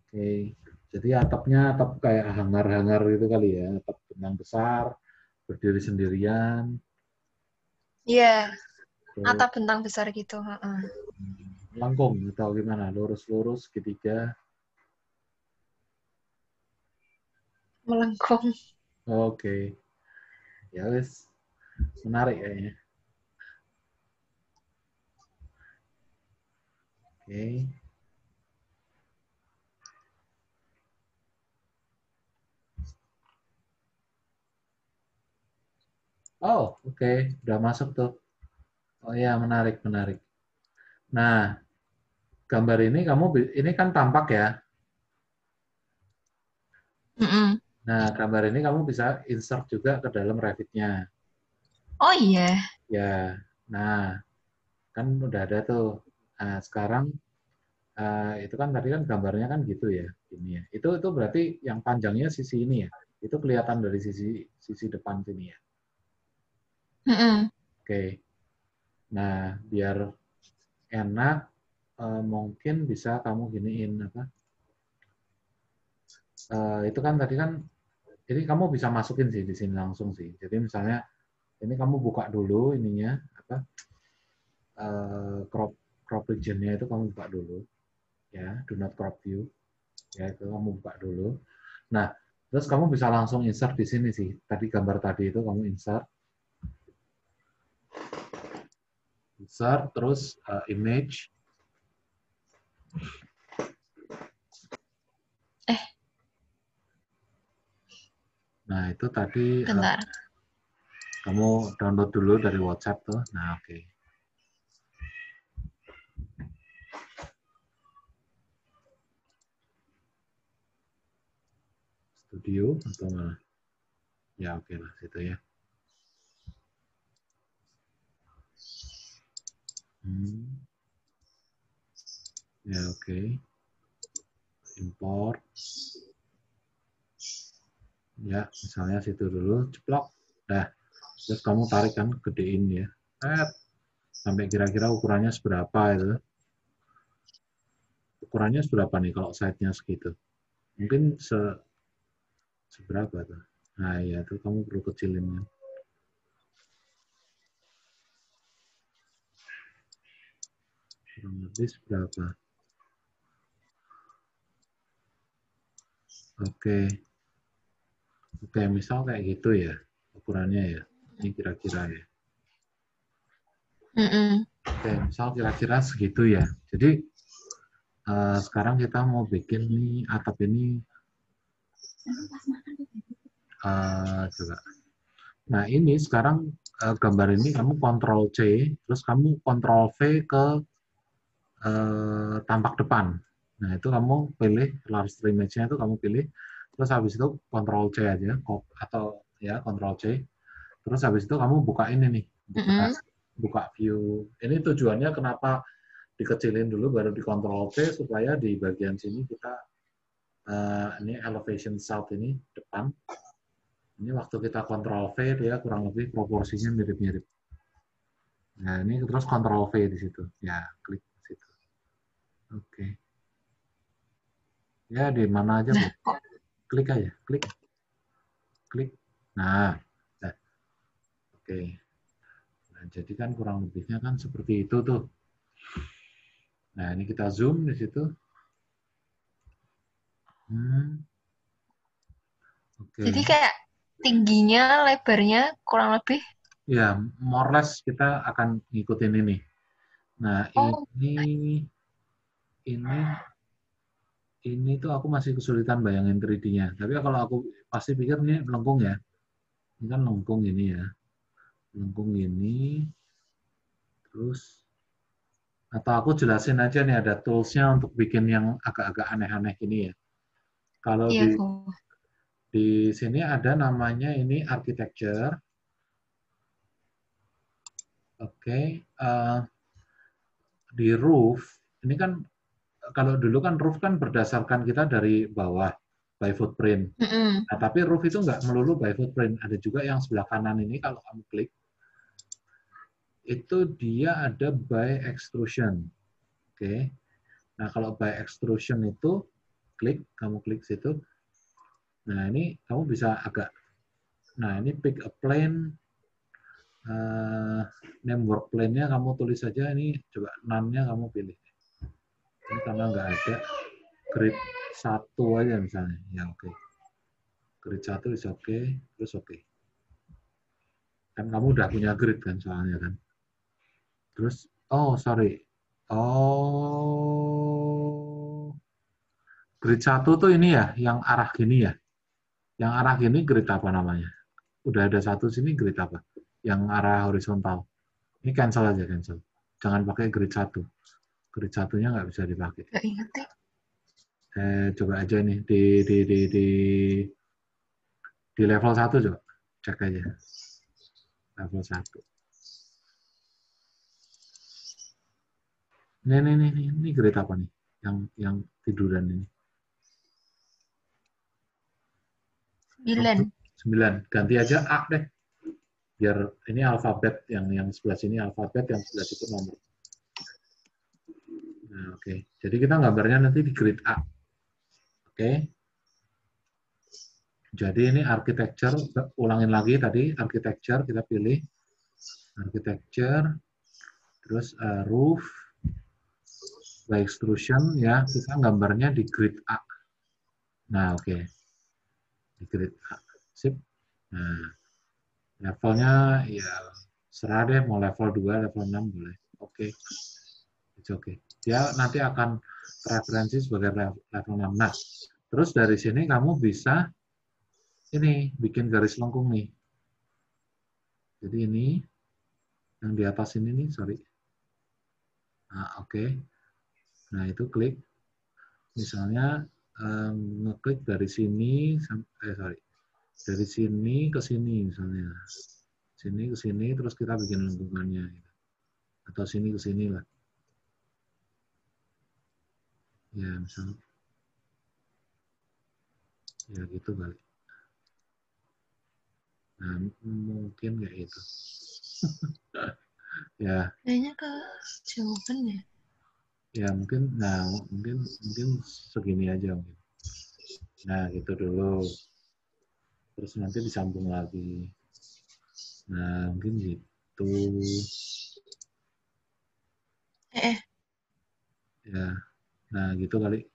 A: Oke. Jadi atapnya atap kayak hangar-hangar gitu kali ya. Atap benang besar, berdiri sendirian.
B: Iya,
A: Terus
B: atap bentang besar gitu.
A: lengkung atau gimana? Lurus-lurus, segitiga.
B: Melengkung.
A: Oke. Ya wes, menarik kayaknya. Oke. Oh, oke. Udah masuk tuh. Oh iya, menarik, menarik. Nah, gambar ini ini kan tampak ya.
B: Mm-mm.
A: Nah, gambar ini kamu bisa insert juga ke dalam Revit-nya.
B: Oh iya.
A: Ya. Nah, kan udah ada tuh. Nah, sekarang itu kan tadi kan gambarnya kan gitu ya, ini ya. Itu berarti yang panjangnya sisi ini ya. Itu kelihatan dari sisi sisi depan sini ya.
B: Mm-mm.
A: Oke. Nah, biar enak mungkin bisa kamu giniin apa? Itu kan tadi kan ini kamu bisa masukin sih di sini langsung sih. Jadi misalnya ini kamu buka dulu ininya apa? Crop crop region-nya itu kamu buka dulu ya, do not crop view. Ya, itu kamu buka dulu. Nah, terus kamu bisa langsung insert di sini sih. Tadi gambar tadi itu kamu insert, terus image.
B: Eh,
A: Nah, itu tadi
B: bentar.
A: kamu download dulu dari WhatsApp tuh. Nah, oke. Studio atau mana? Ya, oke lah situ ya. Ya, oke. Import. Ya, misalnya situ dulu, ceplok. Nah, terus kamu tarik kan, gedein ya. Sampai kira-kira ukurannya seberapa itu. Ukurannya seberapa nih kalau side-nya segitu? Mungkin seberapa tuh? Nah, ya itu kamu perlu kecilin kan. Kurang lebih seberapa? Oke. Oke, misal kayak gitu ya ukurannya ya. Ini kira-kira ya. Oke, misal kira-kira segitu ya. Jadi sekarang kita mau bikin nih atap ini coba. Nah ini sekarang gambar ini kamu Ctrl C, terus kamu Ctrl V ke tampak depan. Nah itu kamu pilih large image-nya itu kamu pilih, terus habis itu Ctrl C aja, atau ya Ctrl C. Terus habis itu kamu buka ini nih, buka view. Ini tujuannya kenapa dikecilin dulu baru di Ctrl C supaya di bagian sini kita ini elevation south ini depan. Ini waktu kita Ctrl V dia kurang lebih proporsinya mirip-mirip. Nah ini terus Ctrl V di situ. Ya klik di situ. Oke. Ya di mana aja boleh. Klik aja, klik, klik. Nah, oke. Nah, jadi kan kurang lebihnya kan seperti itu tuh. Nah ini kita zoom di situ. Oke.
B: Jadi kayak tingginya, lebarnya kurang lebih.
A: Ya, more or less kita akan ngikutin ini. Nah, ini tuh aku masih kesulitan bayangin 3D-nya. Tapi kalau aku pasti pikir ini melengkung ya. Ini kan melengkung ini ya. Melengkung ini. Terus atau aku jelasin aja nih ada tools-nya untuk bikin yang agak-agak aneh-aneh ini ya. Kalau
B: Iya,
A: di sini ada namanya ini architecture. Oke. Di roof, ini kan kalau dulu kan roof kan berdasarkan kita dari bawah by footprint. Nah, tapi roof itu nggak melulu by footprint. Ada juga yang sebelah kanan ini kalau kamu klik, itu dia ada by extrusion. Oke. Nah, kalau by extrusion itu kamu klik situ. Nah, ini kamu bisa agak, nah ini pick a plane, name work plane-nya kamu tulis saja ini, coba none-nya kamu pilih. Ini karena nggak ada grid 1 aja misalnya, ya oke. Grid 1 is oke, terus oke. Kan kamu udah punya grid kan soalnya kan. Terus, oh sorry. Oh, grid 1 tuh ini ya, yang arah gini ya. Yang arah gini grid apa namanya? Udah ada satu sini grid apa? Yang arah horizontal. Ini cancel aja, cancel. Jangan pakai grid 1. Grid satunya nggak bisa dipakai.
B: nggak ingat deh.
A: Coba aja nih di level 1 coba. Cek aja. Level 1. Ini grid apa nih? Yang tiduran ini.
B: 9.
A: 9. Ganti aja A deh. Biar ini alfabet, yang sebelah sini alfabet, yang sebelah situ nomor. Nah, oke. Jadi kita gambarnya nanti di grid A. Oke. Jadi ini architecture, ulangin lagi tadi architecture, kita pilih architecture, terus roof, by extrusion ya, kita gambarnya di grid A. Nah, oke. Di grid A. Sip. Nah, levelnya ya serah deh, mau level 2, level 6 boleh. Oke. It's okay. Dia nanti akan referensi sebagai level 6. Nah, terus dari sini kamu bisa ini bikin garis lengkung nih. Jadi ini yang di atas ini nih, sorry. Nah, oke. Nah, itu klik. Misalnya ngeklik dari sini sorry. Dari sini ke sini misalnya. Sini ke sini terus kita bikin lengkungannya gitu. Atau sini ke sini lah. Ya, misalnya. Ya gitu kali. Nah, mungkin kayak itu. Ya.
B: Kayaknya ke jawaban ya.
A: Ya mungkin segini aja mungkin. Nah gitu dulu. Terus nanti disambung lagi. Nah mungkin gitu. Ya. Nah gitu kali.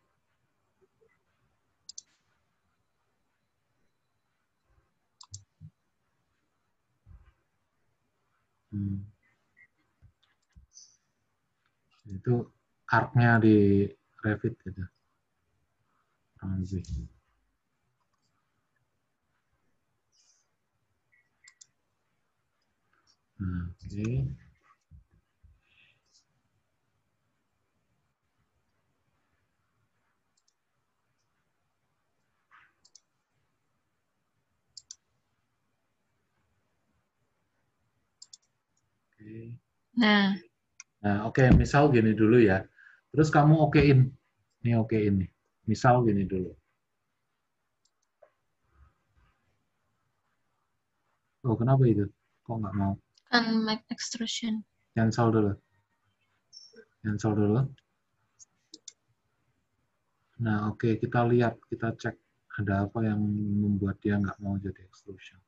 A: Hmm. Itu arc-nya di Revit gitu. Kurang lebih. Nah, oke. Oke.
B: Nah,
A: Nah, oke, misal gini dulu ya. Terus kamu okein. Ini okein nih. Misal gini dulu. Oh, kenapa itu? Kok nggak mau?
B: kan make extrusion.
A: Cancel dulu. Cancel dulu. Nah, oke, kita lihat, kita cek ada apa yang membuat dia nggak mau jadi extrusion.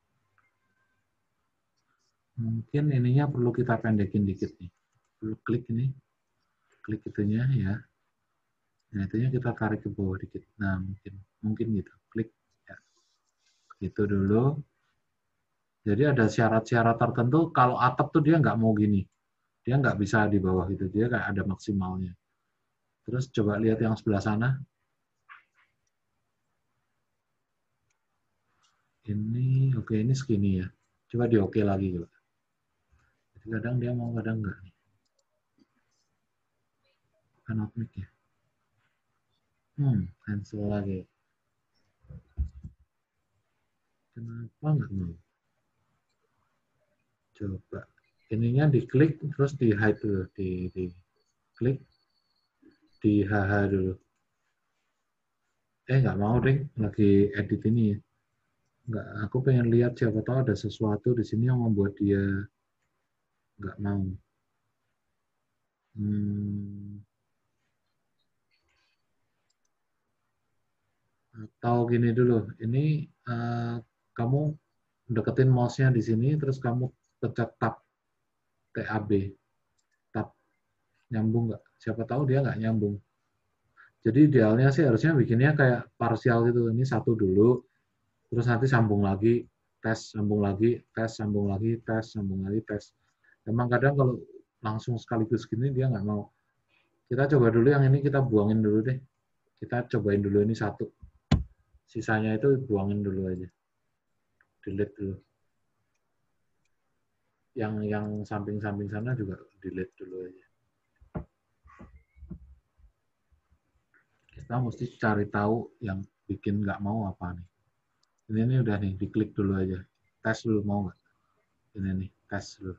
A: Mungkin ininya perlu kita pendekin dikit nih. Perlu klik ini, klik itunya ya. Nah, itunya kita tarik ke bawah dikit. Nah, mungkin gitu. Klik ya. Itu dulu. Jadi ada syarat-syarat tertentu. Kalau atap tuh dia nggak mau gini. Dia nggak bisa di bawah itu. Dia kayak ada maksimalnya. Terus coba lihat yang sebelah sana. Ini oke, ini segini ya. Coba di oke lagi coba. Jadi kadang dia mau, kadang enggak nih. Kan mic ya. Cancel lagi. Kenapa enggak mau? Coba. Ininya diklik terus di hide dulu, di klik di HH dulu. Nggak mau deh, lagi edit ini ya. Nggak, aku pengen lihat siapa tahu ada sesuatu di sini yang membuat dia nggak mau. Hmm, atau gini dulu, ini kamu deketin mouse-nya di sini, terus kamu pencet tab, TAB, tab, nyambung nggak? Siapa tahu dia nggak nyambung. Jadi idealnya sih harusnya bikinnya kayak parsial gitu. Ini satu dulu, terus nanti sambung lagi, tes, sambung lagi, tes, sambung lagi, tes, sambung lagi, tes. Emang kadang kalau langsung sekaligus gini dia nggak mau. Kita coba dulu yang ini, kita buangin dulu deh. Kita cobain dulu ini satu. Sisanya itu buangin dulu aja. Delete dulu. Yang samping-samping sana juga delete dulu aja. Kita mesti cari tahu yang bikin nggak mau apa nih. Ini udah nih, diklik dulu aja. Tes dulu, mau nggak? Ini nih, tes dulu.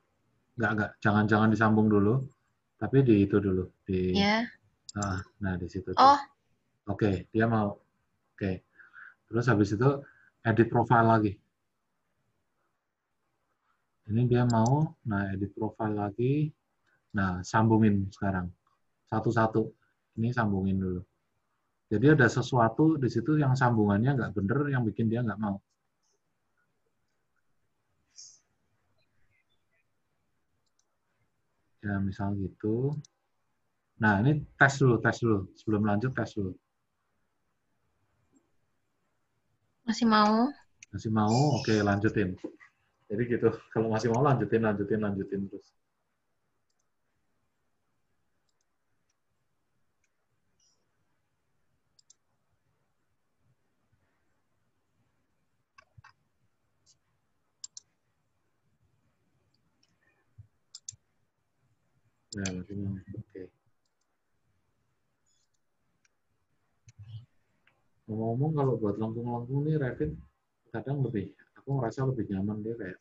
A: Nggak. Jangan disambung dulu. Tapi di itu dulu.
B: Ya.
A: Nah, di situ dulu.
B: Oh,
A: Oke, dia mau. Oke. Terus habis itu edit profile lagi. Ini dia mau, nah edit profile lagi. Nah, sambungin sekarang. Satu-satu. Ini sambungin dulu. Jadi ada sesuatu di situ yang sambungannya nggak bener, yang bikin dia nggak mau. Ya, misal gitu. Nah, ini tes dulu. Sebelum lanjut, tes dulu.
B: masih mau.
A: Masih mau, oke lanjutin. Jadi gitu, kalau masih mau lanjutin terus. Nah, masih mau. Oke. Ngomong-ngomong kalau buat lengkung-lengkung nih Revit kadang lebih, aku ngerasa lebih nyaman dia kayak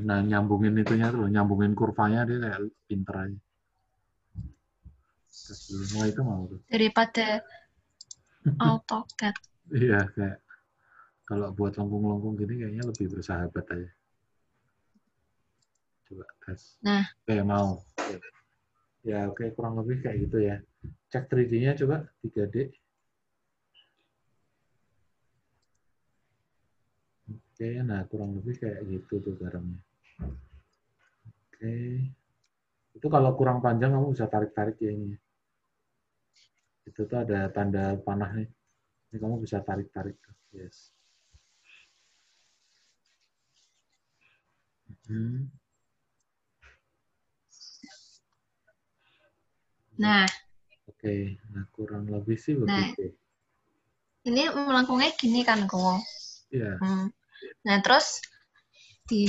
A: nah nyambungin itunya tuh, nyambungin kurvanya dia kayak pinter aja. Terus semua itu mau tuh.
B: Daripada AutoCAD.
A: Iya, kayak kalau buat lengkung-lengkung gini kayaknya lebih bersahabat aja. Coba tes.
B: Nah,
A: Kayak mau. Ya, oke, kurang lebih kayak gitu ya. Cek 3D-nya coba 3D. Oke, nah kurang lebih kayak gitu tuh barangnya. Oke. Itu kalau kurang panjang kamu bisa tarik-tarik ya ini. Itu tuh ada tanda panah nih. Ini kamu bisa tarik-tarik. Yes.
B: Nah,
A: Oke, nah kurang lebih sih
B: nah
A: begitu.
B: ini melengkungnya gini kan kok.
A: Iya.
B: Nah, terus di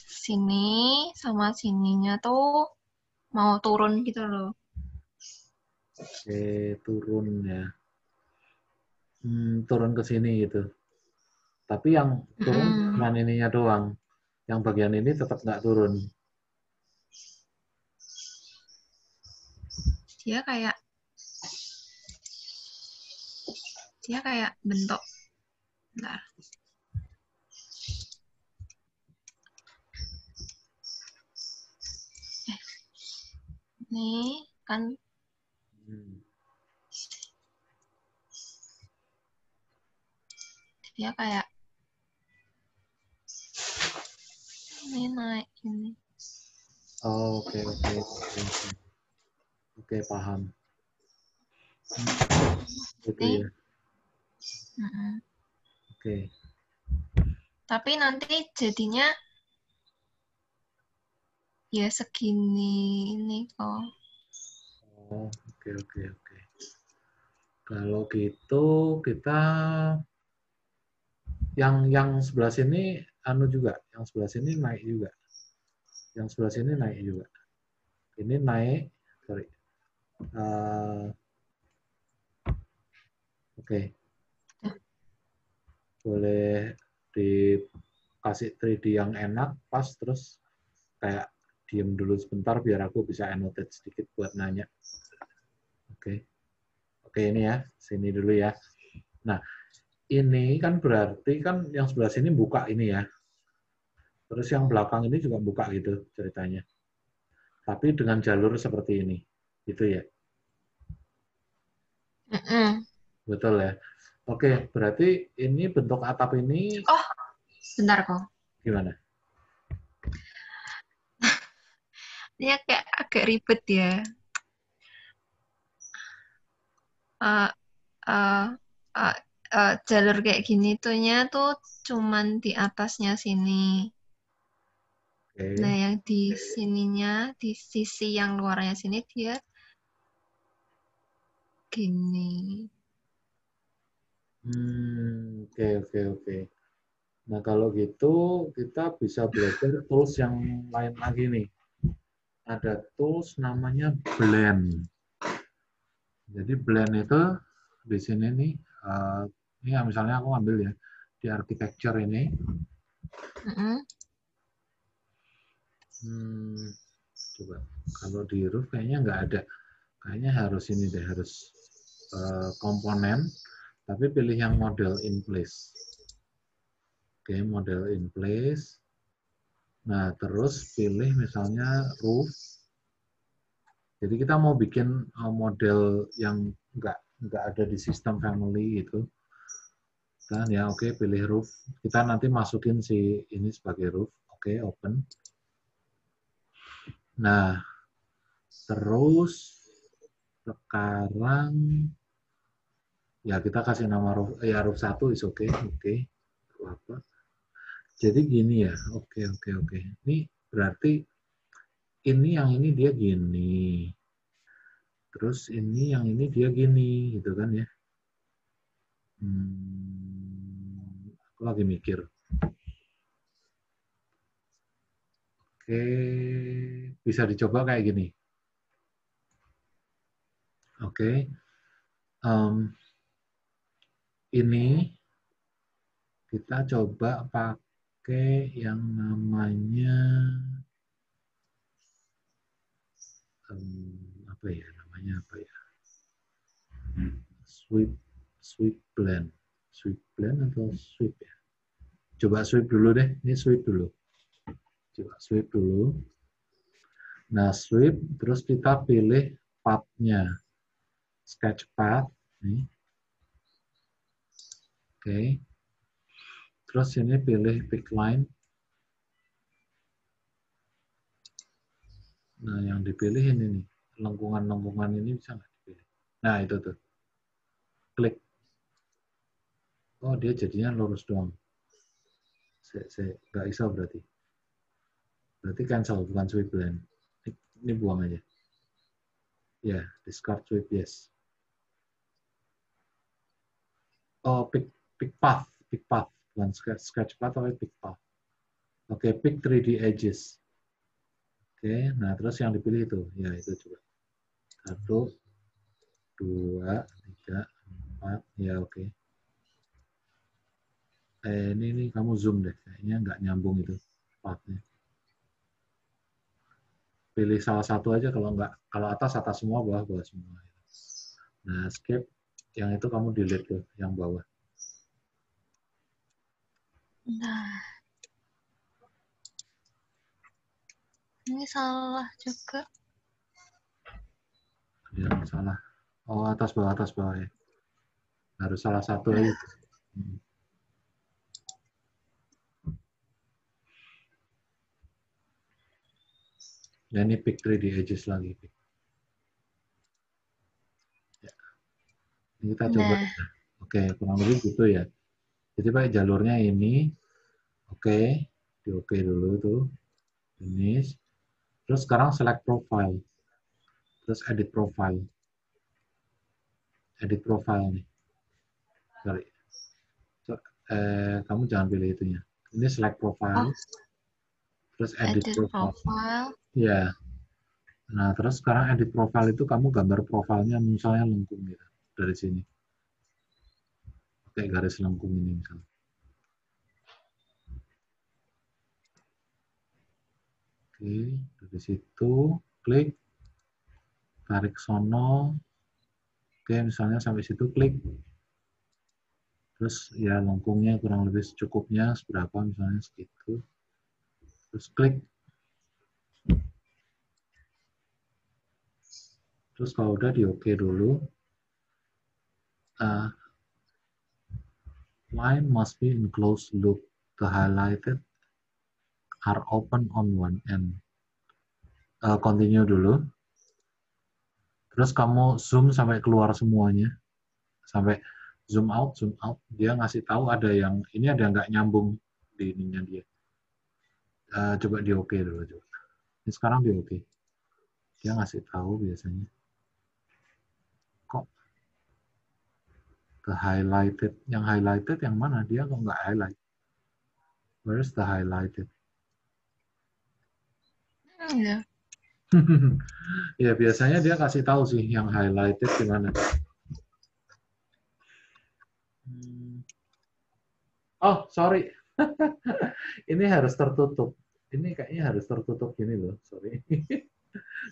B: sini sama sininya tuh mau turun gitu loh.
A: Oke, turun ya. Turun ke sini gitu. Tapi yang turun
B: Mm-mm.
A: cuma ininya doang. Yang bagian ini tetap nggak turun.
B: Dia kayak bentuk. Bentar. Nih kan
A: Hmm.
B: dia kayak ini naik ini.
A: Oh, oke. Oke, paham. Itu
B: Nih.
A: ya.
B: Mm-mm.
A: Oke.
B: Tapi nanti jadinya ya segini ini kok.
A: Oh, oke. Kalau gitu kita yang sebelah sini anu juga, yang sebelah sini naik juga. Yang sebelah sini naik juga. Ini naik, sorry. Oke. Boleh dikasih 3D yang enak, pas, terus kayak diem dulu sebentar biar aku bisa annotate sedikit buat nanya. Oke. Oke, ini ya, sini dulu ya. Nah, ini kan berarti kan yang sebelah sini buka ini ya. Terus yang belakang ini juga buka gitu ceritanya. Tapi dengan jalur seperti ini. Gitu ya.
B: Mm-mm.
A: Betul ya. Oke, berarti ini bentuk atap ini
B: Oh, bentar kok.
A: gimana?
B: Ini kayak agak ribet ya. Uh, uh, uh, jalur kayak gini tuhnya tuh cuman di atasnya sini. Nah,
A: Oke.
B: yang di sininya, di sisi yang luarnya sini dia gini.
A: Oke. Nah, kalau gitu kita bisa belajar tools yang lain lagi nih. Ada tools namanya blend. Jadi blend itu di sini nih, ini ya misalnya aku ambil ya di architecture ini.
B: Mm-mm.
A: Coba kalau di roof kayaknya nggak ada. Kayaknya harus ini deh, harus komponen, tapi pilih yang model in place. Oke, model in place. Nah, terus pilih misalnya roof. Jadi kita mau bikin model yang nggak ada di sistem family itu. Dan ya oke, pilih roof. Kita nanti masukin si ini sebagai roof. Oke, open. Nah, terus sekarang ya kita kasih nama roof, ya roof 1 is oke. Oke. Apa? Jadi gini ya. Oke. Ini berarti ini yang ini dia gini. Terus ini yang ini dia gini, gitu kan ya. Aku lagi mikir. Oke, bisa dicoba kayak gini. Oke, ini kita coba pakai yang namanya apa ya? Namanya apa ya? Sweep, sweep blend atau sweep ya? Coba sweep dulu deh. Ini sweep dulu. Coba sweep dulu. Nah, sweep, terus kita pilih path-nya. Sketch path. Nih. Oke. Terus ini pilih pick line. Nah, yang dipilih ini nih. Lengkungan-lengkungan ini bisa nggak dipilih? Nah, itu tuh. Klik. Oh, dia jadinya lurus doang. Nggak iso berarti. Berarti cancel, bukan sweep blend. Ini buang aja. Ya, discard sweep, yes. Oh, pick path, bukan sketch path, tapi pick path. Oke, pick 3D edges. Oke, nah terus yang dipilih itu, ya itu juga. 1, 2, 3, 4, ya oke. Ini kamu zoom deh, kayaknya nggak nyambung itu pathnya. Pilih salah satu aja, kalau atas semua, bawah semua. Nah, escape, yang itu kamu delete tuh, yang bawah.
B: Nah, ini salah juga.
A: Yang salah. Oh, atas bawah ya. Harus salah satu aja. Ya, ini pick 3D edges lagi. Ya. Ini kita coba.
B: Nah.
A: Oke, kurang lebih gitu ya. Jadi pakai jalurnya ini. Oke, di oke dulu tuh. Finish. Terus sekarang select profile. Terus edit profile. Edit profile nih. Sorry. Kamu jangan pilih itunya. Ini select profile. Terus edit profile. Ya. Nah, terus sekarang edit profile itu kamu gambar profilnya misalnya lengkung gitu. Dari sini. Pakai garis lengkung ini misalnya. Oke, dari situ klik, tarik sono. Oke, misalnya sampai situ klik. Terus ya lengkungnya kurang lebih secukupnya, seberapa misalnya segitu. Terus klik. Terus kalau udah di oke dulu, line must be in closed loop. The highlighted are open on one end. Continue dulu. Terus kamu zoom sampai keluar semuanya. Sampai zoom out. Dia ngasih tahu ada yang, ini ada yang nggak nyambung di ininya dia. Coba di oke dulu. Coba. Ini sekarang di oke. Dia ngasih tahu biasanya. Kok the highlighted. Yang highlighted yang mana? Dia kok nggak highlight. Where is the highlighted?
B: Ya.
A: Ya biasanya dia kasih tahu sih yang highlighted di mana. Oh, sorry. Ini harus tertutup. Ini kayaknya harus tertutup gini loh, sorry.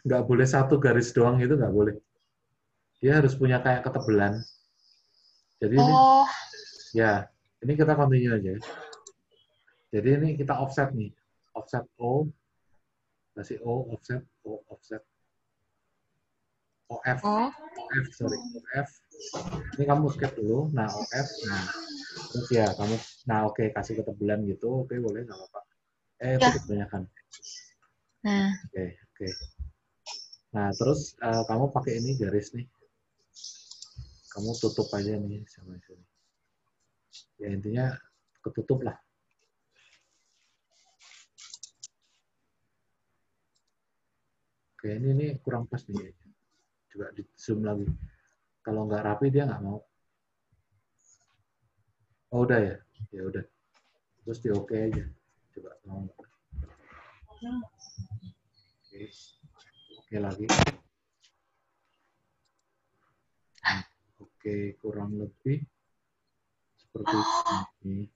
A: Nggak boleh satu garis doang itu, nggak boleh. Dia harus punya kayak ketebelan. Jadi ini, ya, ini kita continue aja. Jadi ini kita offset nih. Offset O, kasih O, offset, O, offset. OF, sorry, OF. Ini kamu skip dulu, nah OF, nah terus ya kamu, nah oke, kasih ketebelan gitu, oke boleh nggak apa-apa. Itu kebanyakan.
B: Nah.
A: Oke. Nah terus kamu pakai ini garis nih, kamu tutup aja nih sama sini. Ya intinya ketutup lah. Oke, ini kurang pas nih. Coba di zoom lagi. Kalau nggak rapi dia nggak mau. Oh udah ya, ya udah. Terus di oke aja. Coba mau nggak? Oke lagi. Oke, kurang lebih seperti ini.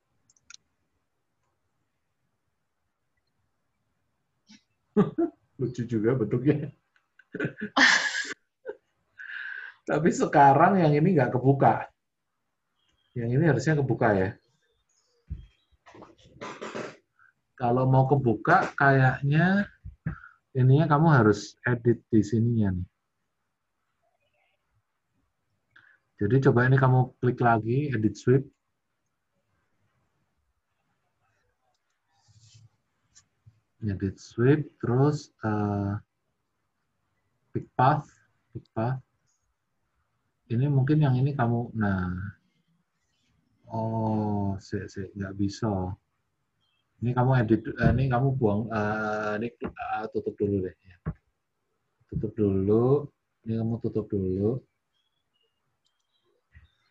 A: Lucu juga bentuknya. Tapi sekarang yang ini nggak kebuka. Yang ini harusnya kebuka ya. Kalau mau kebuka, kayaknya ininya kamu harus edit di sininya nih. Jadi coba ini kamu klik lagi, edit sweep. Edit sweep, terus pick path. Ini mungkin yang ini kamu, nah, oh, nggak bisa. Ini kamu edit, ini kamu buang, ini tutup dulu deh. Tutup dulu. Ini kamu tutup dulu.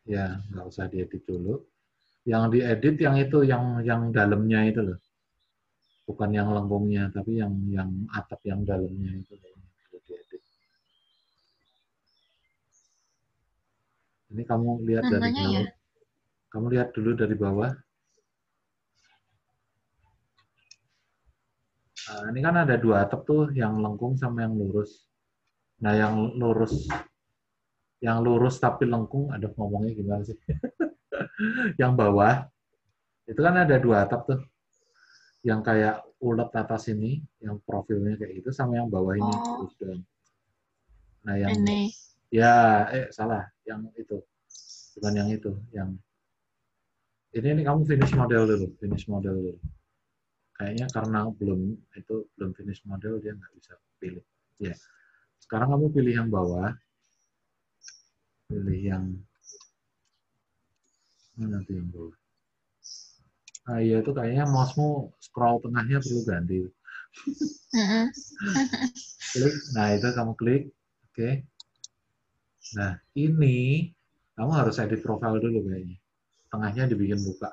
A: Ya, nggak usah diedit dulu. Yang diedit yang itu, yang dalamnya itu loh. Bukan yang lengkungnya, tapi yang atap yang dalamnya itu perlu diedit. Ini kamu lihat dari
B: Mananya ya?
A: bawah. Kamu lihat dulu dari bawah. Nah, ini kan ada dua atap tuh, yang lengkung sama yang lurus. Nah, yang lurus tapi lengkung, ada ngomongnya gimana sih? Yang bawah, itu kan ada dua atap tuh. Yang kayak ulet atas ini, yang profilnya kayak gitu, sama yang bawah ini.
B: Oh,
A: Nah, yang
B: ini.
A: ya, salah, yang itu, bukan yang itu, yang ini kamu finish model dulu. Kayaknya karena belum finish model dia nggak bisa pilih. Ya, sekarang kamu pilih yang bawah, pilih yang mana tuh yang bawah. Ah iya itu kayaknya mouse-mu scroll tengahnya perlu ganti. Klik, nah itu kamu klik, oke. Nah ini kamu harus edit profile dulu kayaknya. Tengahnya dibikin buka.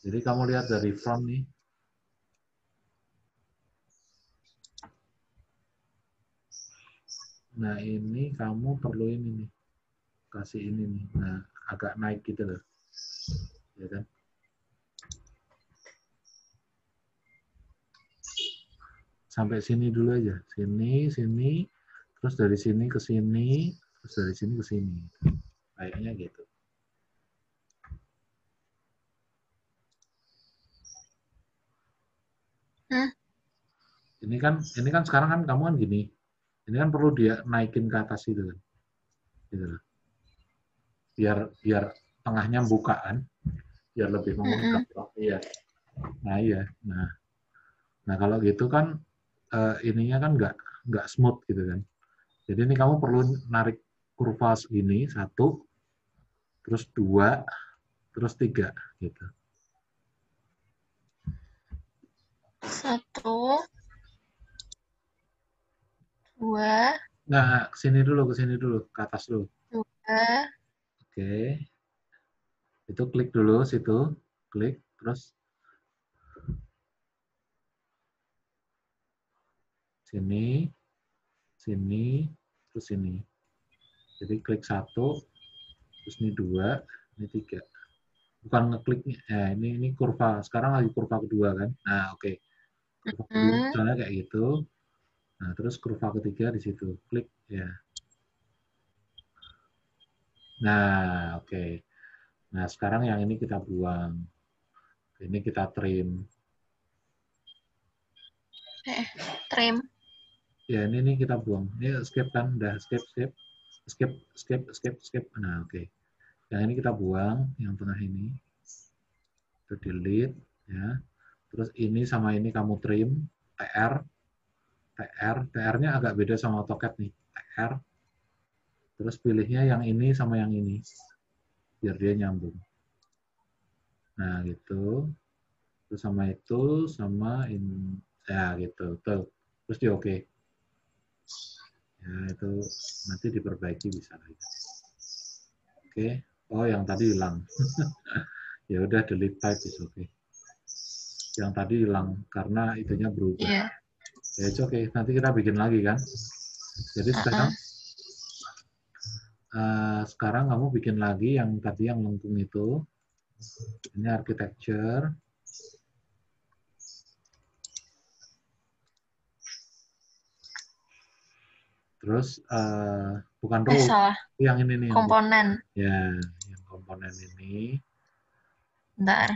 A: Jadi kamu lihat dari front nih. Nah ini kamu perlu ini nih, kasih ini nih. Nah agak naik gitu loh, ya kan? Sampai sini dulu aja, sini, terus dari sini ke sini, terus dari sini ke sini. Kayaknya gitu. Ini kan sekarang kan kamu kan gini. Ini kan perlu dia naikin ke atas itu kan. Gitu loh. Biar tengahnya buka kan. Biar lebih menghadap. Iya. Nah, iya. Nah, kalau gitu kan ininya kan nggak smooth gitu kan. Jadi ini kamu perlu narik kurva segini, 1, terus 2, terus 3 gitu.
B: 1, 2,
A: Nah, ke sini dulu, ke atas dulu.
B: 2.
A: Oke. Itu klik dulu situ, klik, terus sini, sini, terus sini. Jadi klik 1, terus ini 2, ini 3. Bukan ngekliknya, ini kurva. Sekarang lagi kurva kedua kan. Nah, oke. Kurva kedua misalnya kayak gitu. Nah, terus kurva ketiga di situ. Klik ya. Nah, oke. Nah, sekarang yang ini kita buang. Ini kita trim.
B: Trim.
A: Ya, ini kita buang. Ini skip kan, udah skip. Nah, oke. Yang ini kita buang, yang tengah ini. Kita delete ya. Terus ini sama ini kamu trim, TR-nya agak beda sama AutoCAD nih. TR. Terus pilihnya yang ini sama yang ini. Biar dia nyambung. Nah, gitu. Terus sama itu sama ini ya gitu. Tuh. Terus di oke. Ya, itu nanti diperbaiki bisa lagi. Oke. Oh, yang tadi hilang. Ya udah delete type is oke. Yang tadi hilang karena itunya berubah.
B: Iya.
A: Ya itu oke. Nanti kita bikin lagi kan. Jadi sekarang kamu bikin lagi yang tadi yang lengkung itu. Ini architecture. Terus bukan rule,
B: Salah.
A: yang ini nih.
B: Komponen.
A: Ya, yang komponen ini.
B: Bentar.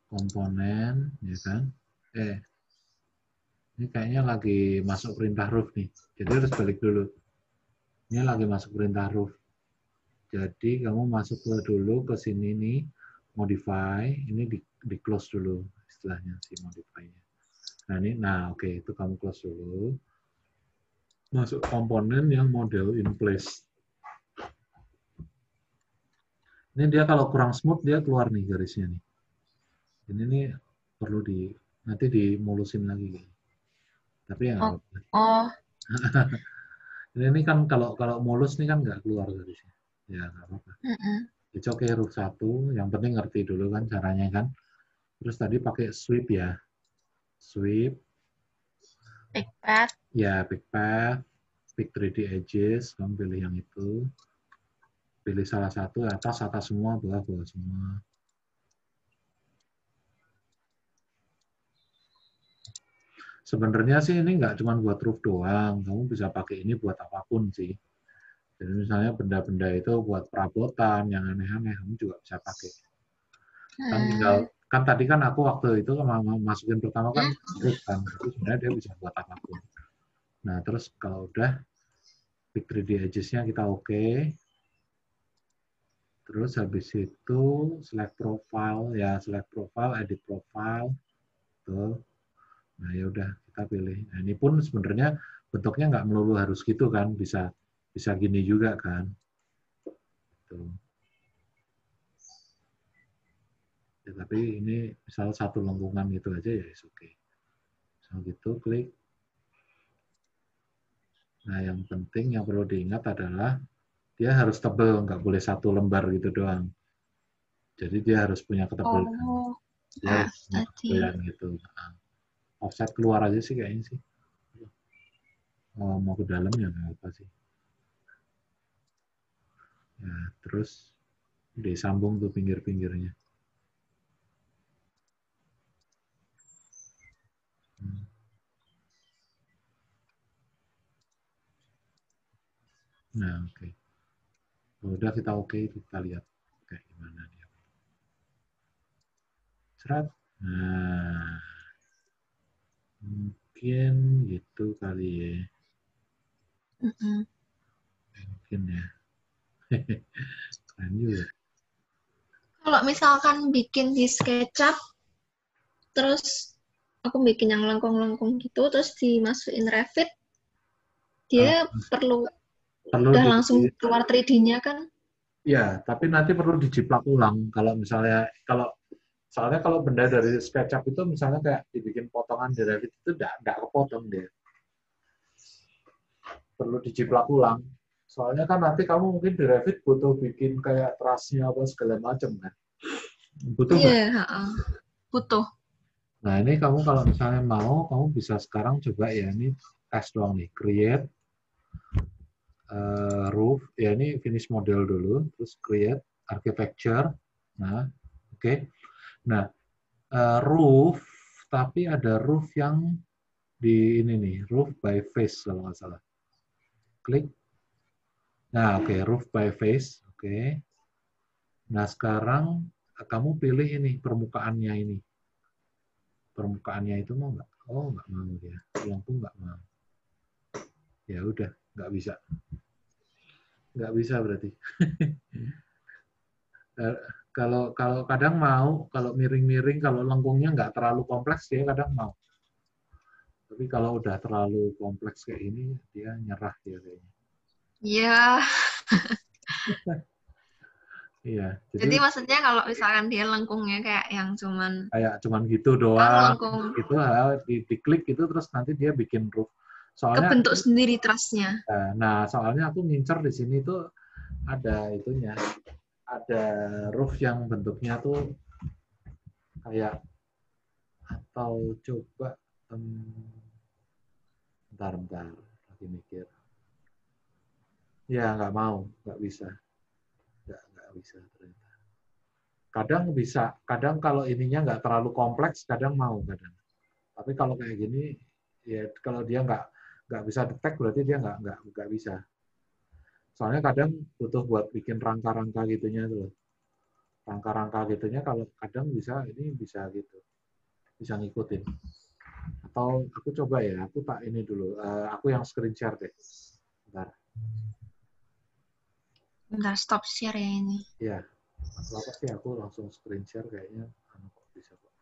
A: Komponen, ya kan? Ini kayaknya lagi masuk perintah roof nih. Jadi harus balik dulu. Ini lagi masuk perintah roof. Jadi kamu masuk dulu ke sini nih. modify, ini di close dulu istilahnya si modify-nya. Nah oke, itu kamu close dulu. Masuk komponen yang model in place. Ini dia kalau kurang smooth dia keluar nih garisnya nih. Ini nih perlu nanti dimulusin lagi. Tapi ya nggak apa-apa.
B: Oh.
A: Ini kan kalau mulus nih kan nggak keluar garisnya. Ya nggak apa-apa. It's okay huruf 1, yang penting ngerti dulu kan caranya kan. Terus tadi pakai sweep ya. Sweep.
B: Pick path.
A: Ya, pick path. Pick 3D edges, kamu pilih yang itu. Pilih salah satu, atas semua, bawah semua. Sebenarnya sih ini nggak cuma buat roof doang, kamu bisa pakai ini buat apapun sih. Jadi misalnya benda-benda itu buat perabotan, yang aneh-aneh, kamu juga bisa pakai. Kan tinggal, kan tadi kan aku waktu itu masukin pertama kan roof kan, tapi sebenarnya dia bisa buat apapun. Nah terus kalau udah pick 3D edges-nya kita oke. Terus habis itu select profile, ya select profile, edit profile, tuh. Nah ya udah kita pilih. Nah, ini pun sebenarnya bentuknya nggak melulu harus gitu kan, bisa gini juga kan. Tuh. Ya, tapi ini misal satu lengkungan gitu aja ya oke. Okay. Misal gitu klik. Nah yang penting yang perlu diingat adalah dia harus tebal, nggak boleh satu lembar gitu doang. Jadi dia harus punya ketebalan. Dia harus punya ketebalan gitu. Nah, offset keluar aja sih kayaknya sih. Mau ke dalam ya nggak apa sih. Ya, terus disambung tuh pinggir-pinggirnya. Nah, oke. Okay. Udah kita oke, kita lihat kayak gimana dia. Serat. Nah, mungkin gitu kali ya. Mungkin ya. Keren juga.
B: Kalau misalkan bikin di SketchUp, terus aku bikin yang lengkung-lengkung gitu, terus dimasukin Revit, dia perlu udah langsung keluar 3D-nya kan?
A: Ya, tapi nanti perlu dijiplak ulang. Kalau misalnya, soalnya kalau benda dari SketchUp itu misalnya kayak dibikin potongan di Revit itu nggak kepotong dia. Perlu dijiplak ulang. Soalnya kan nanti kamu mungkin di Revit butuh bikin kayak trusnya apa segala macam kan. Butuh nggak?
B: Iya, butuh.
A: Nah ini kamu kalau misalnya mau, kamu bisa sekarang coba ya, ini tes doang nih, create roof, ya ini finish model dulu, terus create architecture, nah oke. Okay. Nah roof, tapi ada roof yang di ini nih, roof by face kalau nggak salah. Klik. Nah oke, roof by face, oke. Nah sekarang kamu pilih ini permukaannya ini. Permukaannya itu mau nggak? Oh nggak mau dia, lengkung nggak mau. Ya udah, nggak bisa. Nggak bisa berarti. Kalau kadang mau, kalau miring-miring, kalau lengkungnya nggak terlalu kompleks, dia kadang mau. Tapi kalau udah terlalu kompleks kayak ini, dia nyerah dia kayaknya.
B: Iya.
A: Iya.
B: Jadi maksudnya kalau misalkan dia lengkungnya kayak yang cuman
A: gitu doang,
B: lengkung.
A: itu diklik itu terus nanti dia bikin roof. Soalnya
B: kebentuk sendiri trustnya.
A: Nah, soalnya aku ngincer di sini tuh ada itunya, ada roof yang bentuknya tuh kayak atau coba bentar lagi mikir. Ya nggak mau, nggak bisa, nggak bisa ternyata. Kadang bisa, kadang kalau ininya nggak terlalu kompleks, kadang mau kadang. Tapi kalau kayak gini, ya kalau dia nggak bisa detect berarti dia nggak bisa. Soalnya kadang butuh buat bikin rangka-rangka gitunya tuh. Rangka-rangka gitunya kalau kadang ini bisa gitu, bisa ngikutin. Atau aku coba ya, aku tak ini dulu, aku yang screen share deh. Bentar.
B: Bentar, stop share ya ini.
A: Ya. Apa sih aku langsung screen share kayaknya kok bisa kok.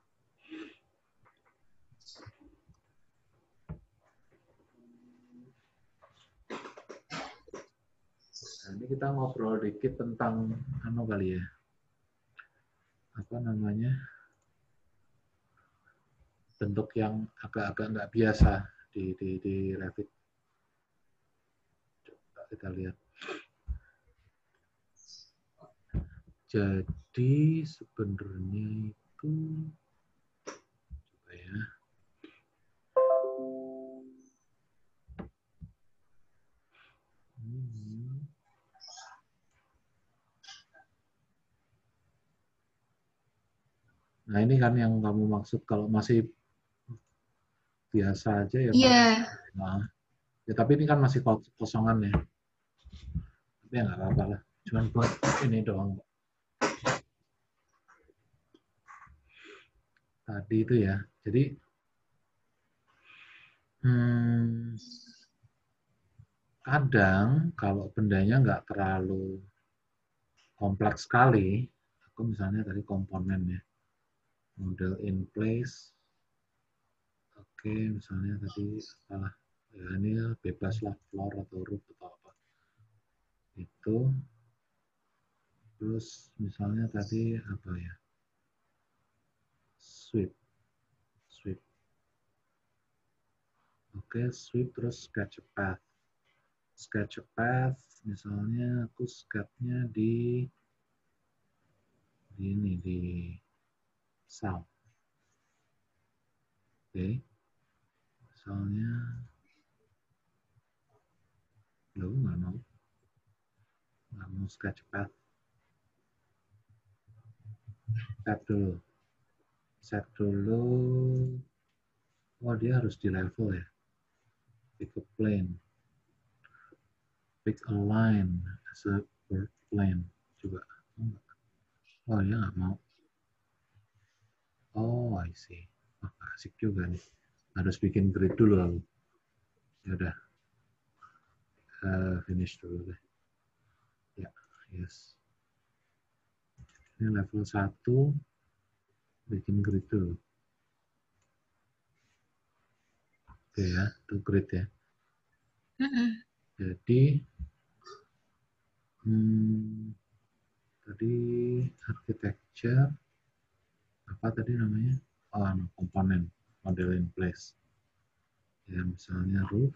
A: Nah, ini kita ngobrol dikit tentang kali ya. Apa namanya? Bentuk yang agak-agak nggak biasa di Revit. Coba kita lihat. Jadi sebenarnya itu coba ya. Nah ini kan yang kamu maksud kalau masih biasa aja ya.
B: Iya.
A: Nah, ya tapi ini kan masih kosongan ya. Tapi ya nggak apa-apa lah. Cuman buat ini doang. Tadi itu ya. Jadi kadang kalau bendanya nggak terlalu kompleks sekali, aku misalnya tadi komponen ya, model in place, oke, misalnya tadi apalah, ya ini bebas lah floor atau roof atau apa, itu, terus misalnya tadi apa ya, sweep, oke, sweep terus sketch a path, misalnya aku sketch-nya di ini di south. Oke. Misalnya lo nggak mau sketch path. Set dulu. Oh, dia harus di level ya. Pick a plane. Pick a line as a work plane. Coba. Oh, dia nggak mau. Oh, I see. Oh, asik juga nih. Harus bikin grid dulu aku. Ya udah. Finish dulu deh. Ya, yes. Ini level 1. Bikin grid dulu. Oke ya, itu grid ya. Jadi, tadi architecture, apa tadi namanya? Oh, komponen, model in place. Ya, misalnya roof,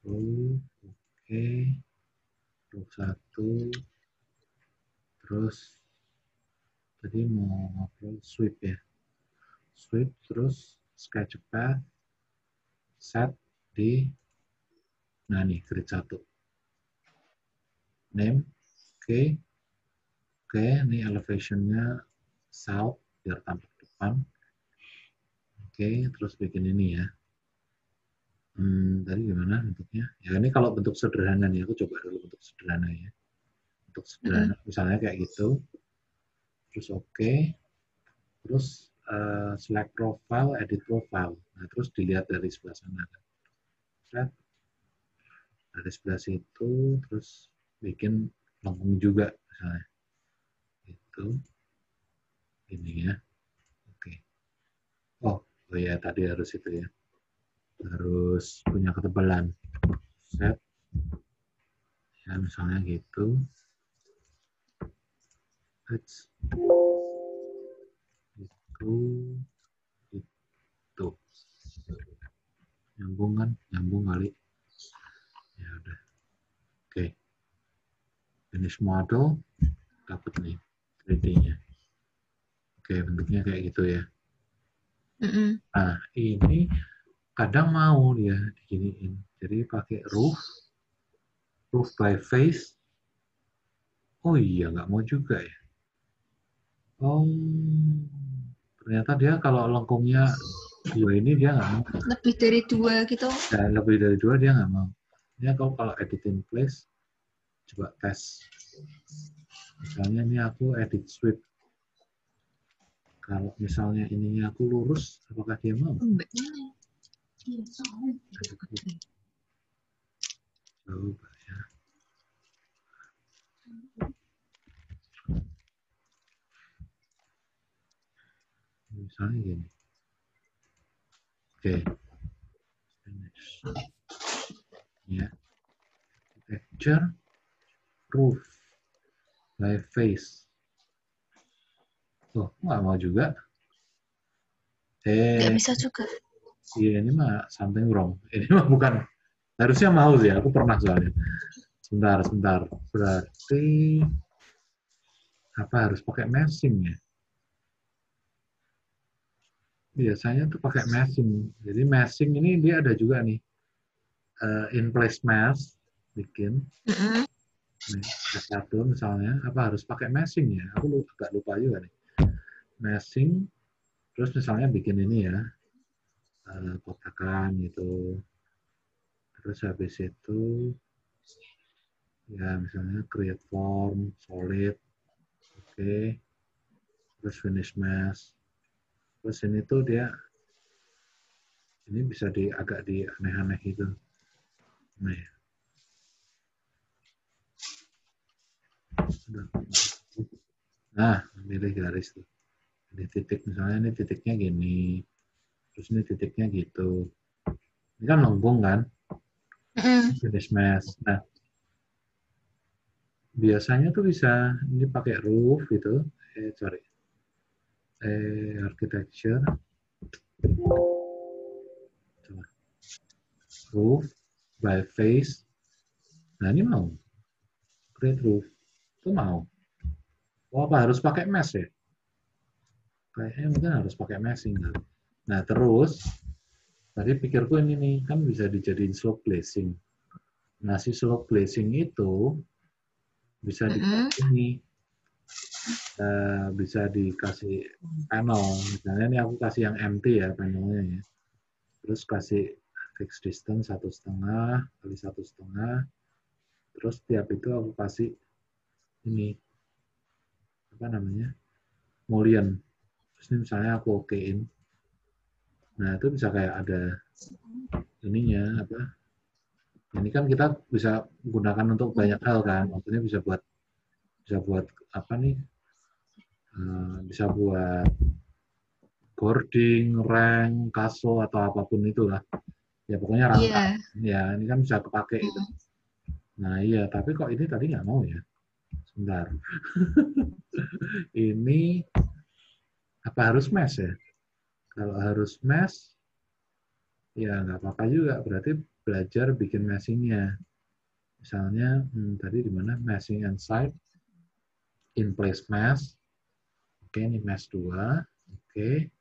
A: oke, roof 1, terus tadi mau ngobrol sweep ya, sweep terus sketch path, set di, nah nih grid 1, name, oke, ini elevationnya south biar tampak depan, oke, terus bikin ini ya. Tadi gimana bentuknya? Ya ini kalau bentuk sederhana nih, aku coba dulu bentuk sederhana ya. Bentuk sederhana, misalnya kayak gitu. Terus oke. Terus select profile, edit profile. Nah, terus dilihat dari sebelah sana. Set. Dari sebelah situ, terus bikin lengkung juga misalnya. Itu. Ini ya. Oke. Oh ya tadi harus itu ya. Harus punya ketebalan. Set. Ya misalnya gitu. Itu nyambung kan, nyambung kali ya udah. Oke, finish model dapat nih 3D-nya. Oke, bentuknya kayak gitu ya. Nah ini kadang mau dia diginiin, jadi pakai roof by face. Oh iya nggak mau juga ya. Oh, ternyata dia kalau lengkungnya 2 ini dia nggak mau.
B: Lebih dari 2 gitu.
A: Ya, lebih dari 2 dia nggak mau. Ini kalau edit in place, coba tes. Misalnya ini aku edit sweep. Kalau misalnya ininya aku lurus, apakah dia mau? Coba ya. misalnya gini. Oke. Finish. Ya. Texture, roof, by face. Oh, nggak mau juga.
B: Nggak bisa juga.
A: Iya, ini mah something wrong. Ini mah bukan. Harusnya mau sih, aku pernah soalnya. Sebentar. Berarti apa harus pakai meshing ya? Biasanya tuh pakai meshing. Jadi meshing ini dia ada juga nih. In place mesh bikin. Nih, satu misalnya, apa harus pakai meshing ya? Aku agak lupa juga nih. Meshing, terus misalnya bikin ini ya, kotakan gitu. Terus habis itu, ya misalnya create form, solid, oke. Terus finish mesh. Terus ini tuh dia, ini bisa agak di aneh-aneh gitu. Nih. Nah, milih garis tuh. Ini titik, misalnya ini titiknya gini. Terus ini titiknya gitu. Ini kan lengkung kan? Finish mesh. Nah, biasanya tuh bisa ini pakai roof gitu. Architecture. Coba. Roof by face. Nah, ini mau. Create roof. Itu mau. Oh, apa harus pakai mesh ya? Kayaknya mungkin harus pakai meshing. Nah, terus tadi pikirku ini nih, kan bisa dijadiin slope glazing. Nah, si slope glazing itu bisa dikasih nih, bisa dikasih panel. Misalnya ini aku kasih yang empty ya panelnya ya. Terus kasih fixed distance 1,5 kali 1,5. Terus tiap itu aku kasih ini apa namanya mullion. Terus ini misalnya aku okein. Nah, itu bisa kayak ada ininya apa? Ini kan kita bisa gunakan untuk banyak hal kan. Maksudnya bisa buat apa nih? Bisa buat boarding, rank, kaso atau apapun itulah. Ya pokoknya rangka. Ya ini kan bisa kepake itu. Nah iya, tapi kok ini tadi nggak mau ya? Sebentar. Ini apa harus mesh ya? Kalau harus mesh, ya nggak apa-apa juga. Berarti belajar bikin meshingnya. Misalnya tadi di mana meshing inside, in place mesh. Oke, ini mesh 2. Oke.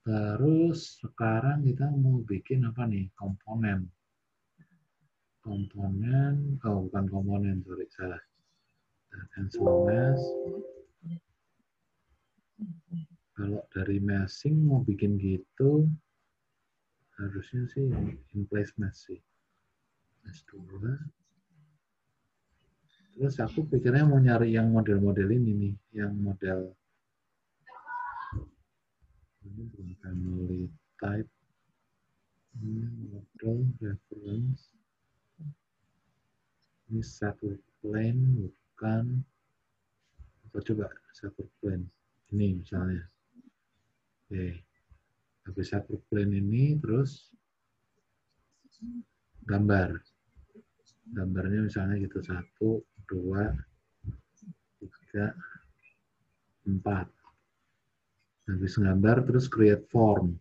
A: Terus sekarang kita mau bikin apa nih? Komponen. Bukan komponen, sorry, salah. Cancel mesh. Kalau dari meshing mau bikin gitu, harusnya sih in place mesh sih. Mesh 2. Terus aku pikirnya mau nyari yang model-model ini nih, yang model ini bukan family type, ini model reference, ini satu plane bukan, apa coba satu plane ini misalnya, oke, habis satu plane ini terus gambarnya misalnya gitu 1, 2, 3, 4. Habis gambar terus create form,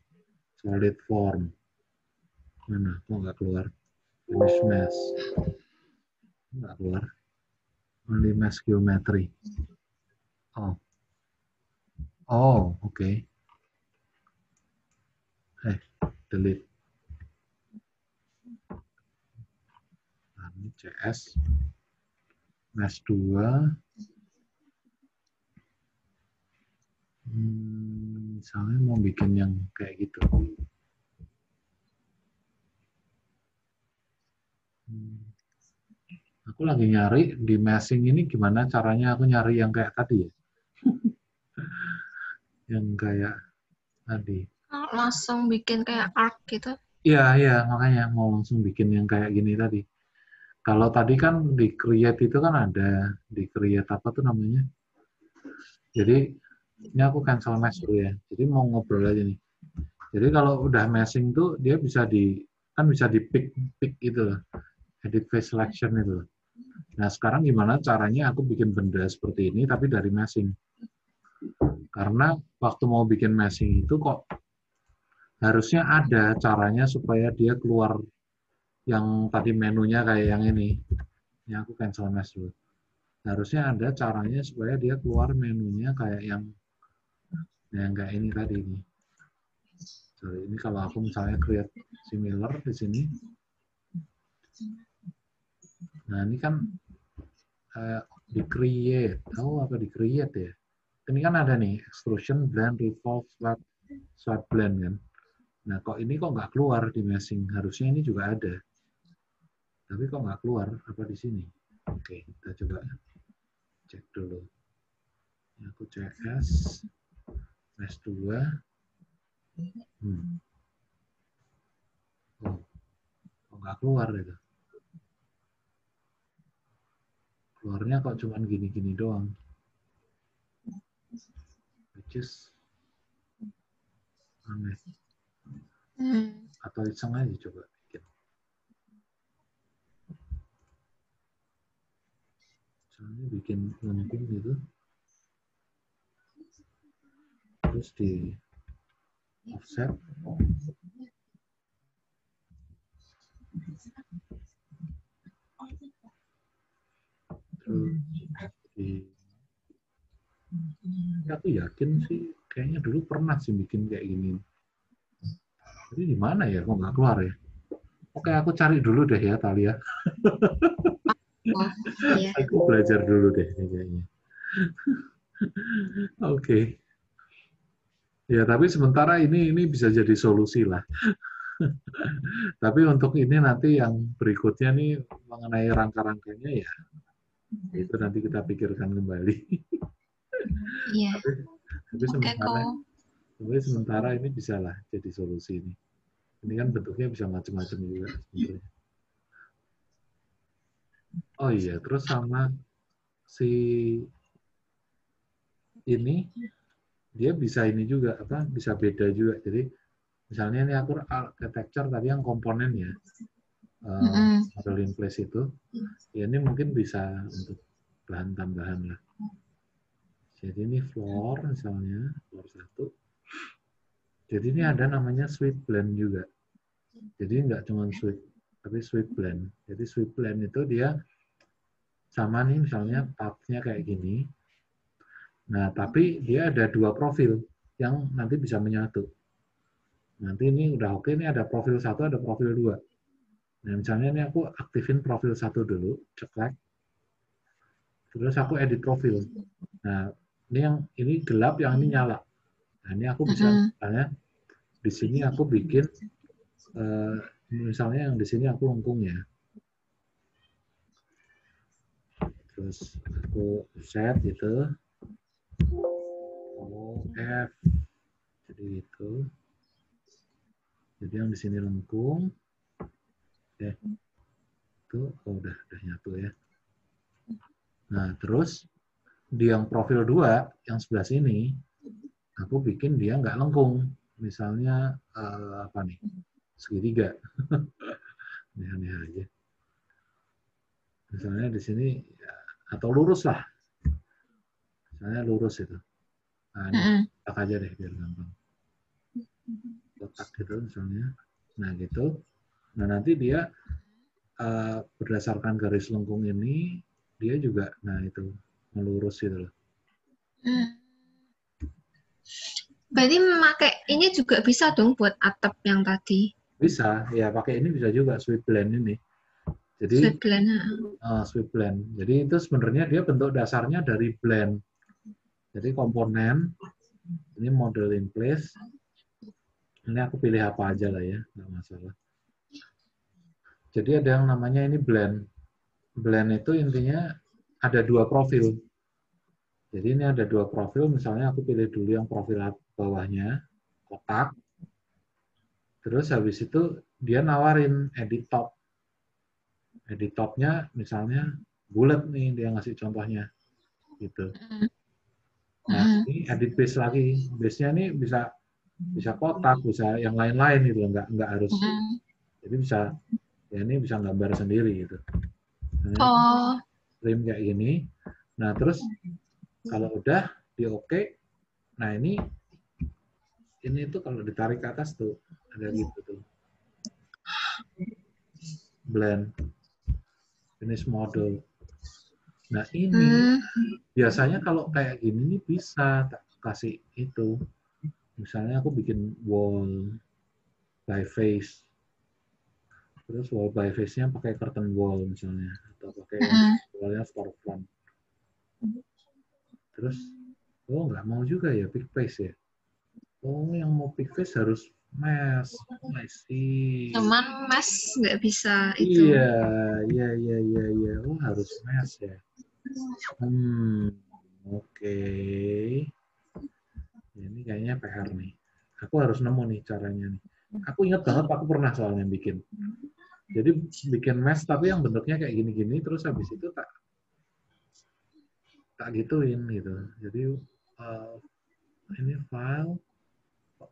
A: solid form. Mana? Kok nggak keluar? Finish mesh. Nggak keluar. Only mesh geometry. Oh, oke. Delete. Nah, ini CS. Mesh 2. Misalnya mau bikin yang kayak gitu. Aku lagi nyari di meshing ini gimana caranya aku nyari yang kayak tadi ya. Yang kayak tadi.
B: Langsung bikin kayak arc gitu.
A: Iya, makanya mau langsung bikin yang kayak gini tadi. Kalau tadi kan di create itu kan ada, di create apa tuh namanya. Jadi Ini aku cancel mesh dulu ya. Jadi mau ngobrol aja nih. Jadi kalau udah meshing tuh dia bisa bisa di pick itu loh. Edit face selection itu loh. Nah, sekarang gimana caranya aku bikin benda seperti ini tapi dari meshing? Karena waktu mau bikin meshing itu kok harusnya ada caranya supaya dia keluar yang tadi menunya kayak yang ini. Ini aku cancel mesh dulu. Harusnya ada caranya supaya dia keluar menunya kayak yang kayak ini tadi nih. Sorry, ini kalau aku misalnya create similar di sini. Nah, ini kan di create. Apa di create ya? Ini kan ada nih extrusion, blend, revolve, swipe blend kan. Nah, kok ini kok nggak keluar di meshing? Harusnya ini juga ada. Tapi kok nggak keluar? Apa di sini? Oke, kita coba cek dulu. Ini aku CS, mesh 2. Oh, kok nggak keluar itu? Keluarnya kok cuman gini-gini doang. Which is aneh. Atau iseng aja coba bikin. Misalnya bikin lengkung gitu. Terus di offset. Terus aku yakin sih kayaknya dulu pernah sih bikin kayak gini. Jadi di mana ya kok nggak keluar ya? Oke, aku cari dulu deh ya, Talia.
B: Oh, iya.
A: Aku belajar dulu deh kayaknya. Oke. Ya, tapi sementara ini bisa jadi solusi lah. Tapi untuk ini nanti yang berikutnya nih mengenai rangka-rangkanya ya, itu nanti kita pikirkan kembali.
B: Iya.
A: Tapi sementara ini bisa lah jadi solusi ini. Ini kan bentuknya bisa macam-macam juga sebenarnya. Oh iya, terus sama si ini dia bisa ini juga bisa beda juga. Jadi misalnya ini aku architecture tadi yang komponen ya, model in place itu, ya ini mungkin bisa untuk bahan tambahan lah. Jadi ini floor misalnya, floor 1. Jadi ini ada namanya sweep blend juga. Jadi nggak cuma sweep, tapi sweep blend. Jadi sweep blend itu dia sama nih misalnya pathnya kayak gini. Nah, tapi dia ada 2 profil yang nanti bisa menyatu. Nanti ini udah oke, ini ada profil 1, ada profil 2. Nah, misalnya ini aku aktifin profil 1 dulu, ceklek. Terus aku edit profil. Nah, ini gelap, yang ini nyala. Nah, ini aku bisa misalnya di sini aku bikin misalnya yang di sini aku lengkung ya. Terus aku set gitu. F. Jadi itu. Jadi yang di sini lengkung. Oke. Itu udah nyatu ya. Nah, terus di yang profil 2 yang sebelah sini aku bikin dia nggak lengkung. Misalnya apa nih? Segitiga. Aneh-aneh aja. Misalnya di sini ya, atau lurus lah. Misalnya lurus itu. Nah, ini letak aja deh biar gampang. Letak gitu misalnya. Nah, gitu. Nah, nanti dia berdasarkan garis lengkung ini dia juga itu melurus gitu loh.
B: Berarti memakai ini juga bisa dong buat atap yang tadi.
A: Bisa, ya pakai ini bisa juga sweep blend ini. Jadi sweep blend. Jadi itu sebenarnya dia bentuk dasarnya dari blend. Jadi komponen ini model in place. Ini aku pilih apa aja lah ya, nggak masalah. Jadi ada yang namanya ini blend. Blend itu intinya ada 2 profil. Jadi ini ada 2 profil, misalnya aku pilih dulu yang profil bawahnya, kotak. Terus habis itu dia nawarin edit top. Edit top-nya misalnya bulat nih, dia ngasih contohnya. Gitu. Nah, Ini edit base lagi. Base-nya ini bisa kotak, bisa yang lain-lain gitu, nggak harus. Jadi bisa, ya ini bisa gambar sendiri gitu.
B: Oh.
A: Frame kayak gini. Nah terus kalau udah di oke, nah ini tuh kalau ditarik ke atas tuh ada gitu tuh. Blend, finish model. Nah ini biasanya kalau kayak gini nih bisa tak kasih itu. Misalnya aku bikin wall by face. Terus wall by face-nya pakai curtain wall misalnya. Atau pakai wallnya storefront. Terus, oh nggak mau juga ya pick face ya. Oh yang mau pick face harus mesh. I see.
B: Cuman Mas nggak bisa itu.
A: Iya. Oh harus mesh ya. Oke. Ini kayaknya PR nih. Aku harus nemu nih caranya nih. Aku ingat banget aku pernah soalnya bikin. Jadi bikin mesh tapi yang bentuknya kayak gini-gini terus habis itu tak gituin gitu. Jadi ini file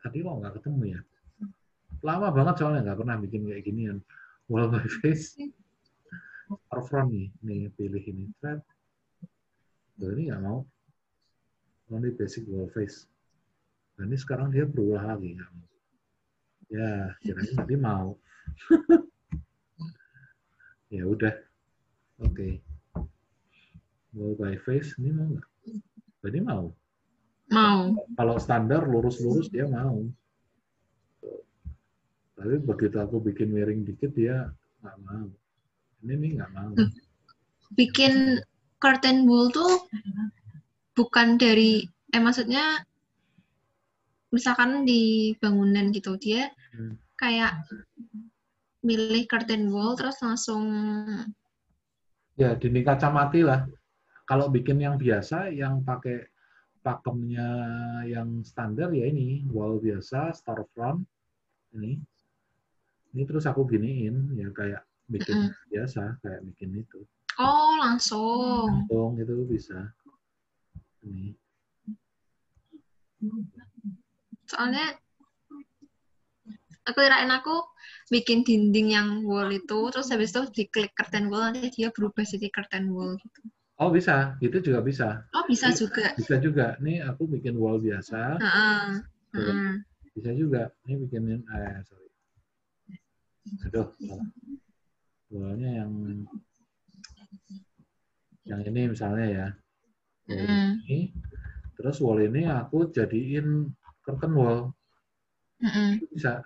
A: tadi kok nggak ketemu ya. Lama banget soalnya nggak pernah bikin kayak ginian. Wall by face. Storefront nih pilih ini thread. Ini nggak mau. Only basic wall face. Nah, ini sekarang dia berulah lagi. Ya, kirain tadi mau. Ya udah. Oke. Wall by face, ini mau nggak? Tadi mau.
B: Mau.
A: Kalau standar lurus-lurus dia mau. Tapi begitu aku bikin miring dikit dia nggak mau. Ini nih nggak mau.
B: Bikin curtain wall tuh bukan dari, maksudnya misalkan di bangunan gitu, dia kayak milih curtain wall terus langsung.
A: Ya, dinding kaca mati lah. Kalau bikin yang biasa, yang pakai pakemnya yang standar ya ini, wall biasa, storefront, ini terus aku giniin, ya kayak bikin biasa, kayak bikin itu.
B: Oh, langsung.
A: Langsung itu bisa. Ini.
B: Soalnya aku kirain aku bikin dinding yang wall itu, terus habis itu diklik curtain wall, nanti dia berubah jadi curtain wall gitu.
A: Oh bisa, gitu juga bisa.
B: Oh bisa juga.
A: Bisa juga. Nih aku bikin wall biasa. Bisa juga. Ini bikinin, sorry. Aduh, wallnya yang ini misalnya ya. Wall ini. Terus wall ini aku jadiin curtain wall. Bisa.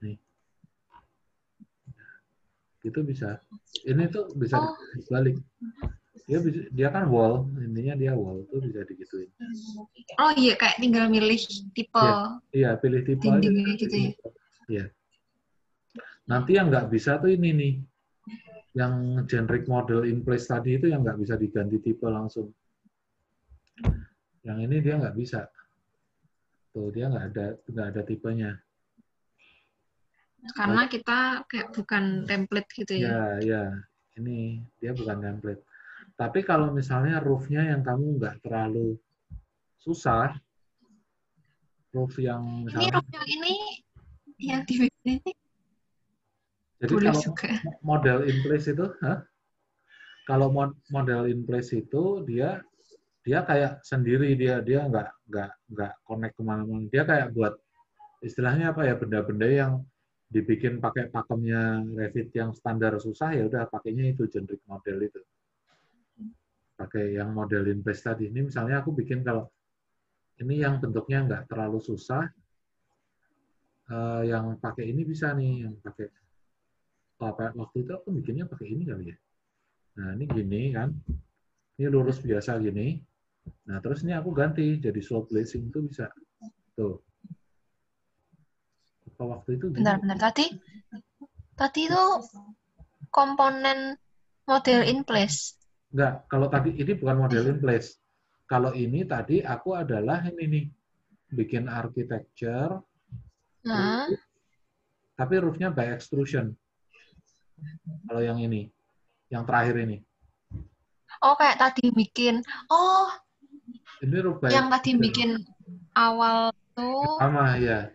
A: Nih. Itu bisa. Ini tuh bisa dibalik. Dia kan wall, intinya dia wall tuh bisa digituin.
B: Oh iya, kayak tinggal milih tipe.
A: Iya, pilih tipe
B: dindingnya gitu ya.
A: Iya. Nanti yang nggak bisa tuh ini nih, yang generic model in place tadi itu yang nggak bisa diganti tipe langsung. Yang ini dia nggak bisa. Tuh dia nggak ada tipenya.
B: Karena kita kayak bukan template gitu ya.
A: Ya. Ini dia bukan template. Tapi kalau misalnya roof-nya yang kamu nggak terlalu susah, roof yang misalnya...
B: Ini roof yang ini, yang di ini,
A: jadi
B: boleh
A: kalau
B: juga.
A: model in place itu, kalau model in place itu dia kayak sendiri, dia nggak connect kemana-mana. Dia kayak buat istilahnya apa ya, benda-benda yang dibikin pakai pakemnya Revit yang standar susah, ya udah pakainya itu generic model itu. Pakai yang model in place tadi. Ini misalnya aku bikin kalau ini yang bentuknya nggak terlalu susah, yang pakai ini bisa nih, yang pakai waktu itu aku bikinnya pakai ini kali ya. Nah ini gini kan, ini lurus biasa gini. Nah terus ini aku ganti jadi slope glazing itu bisa. Tuh. Waktu itu gini.
B: Bentar. Tadi itu komponen model in place.
A: Enggak, kalau tadi ini bukan model in place. Kalau ini tadi aku adalah ini nih, bikin architecture, tapi roofnya by extrusion. Kalau yang ini, yang terakhir ini.
B: Oh, kayak tadi bikin. Oh,
A: Ini roof by
B: Yang tadi
A: extrusion.
B: bikin awal tuh.
A: Sama ya.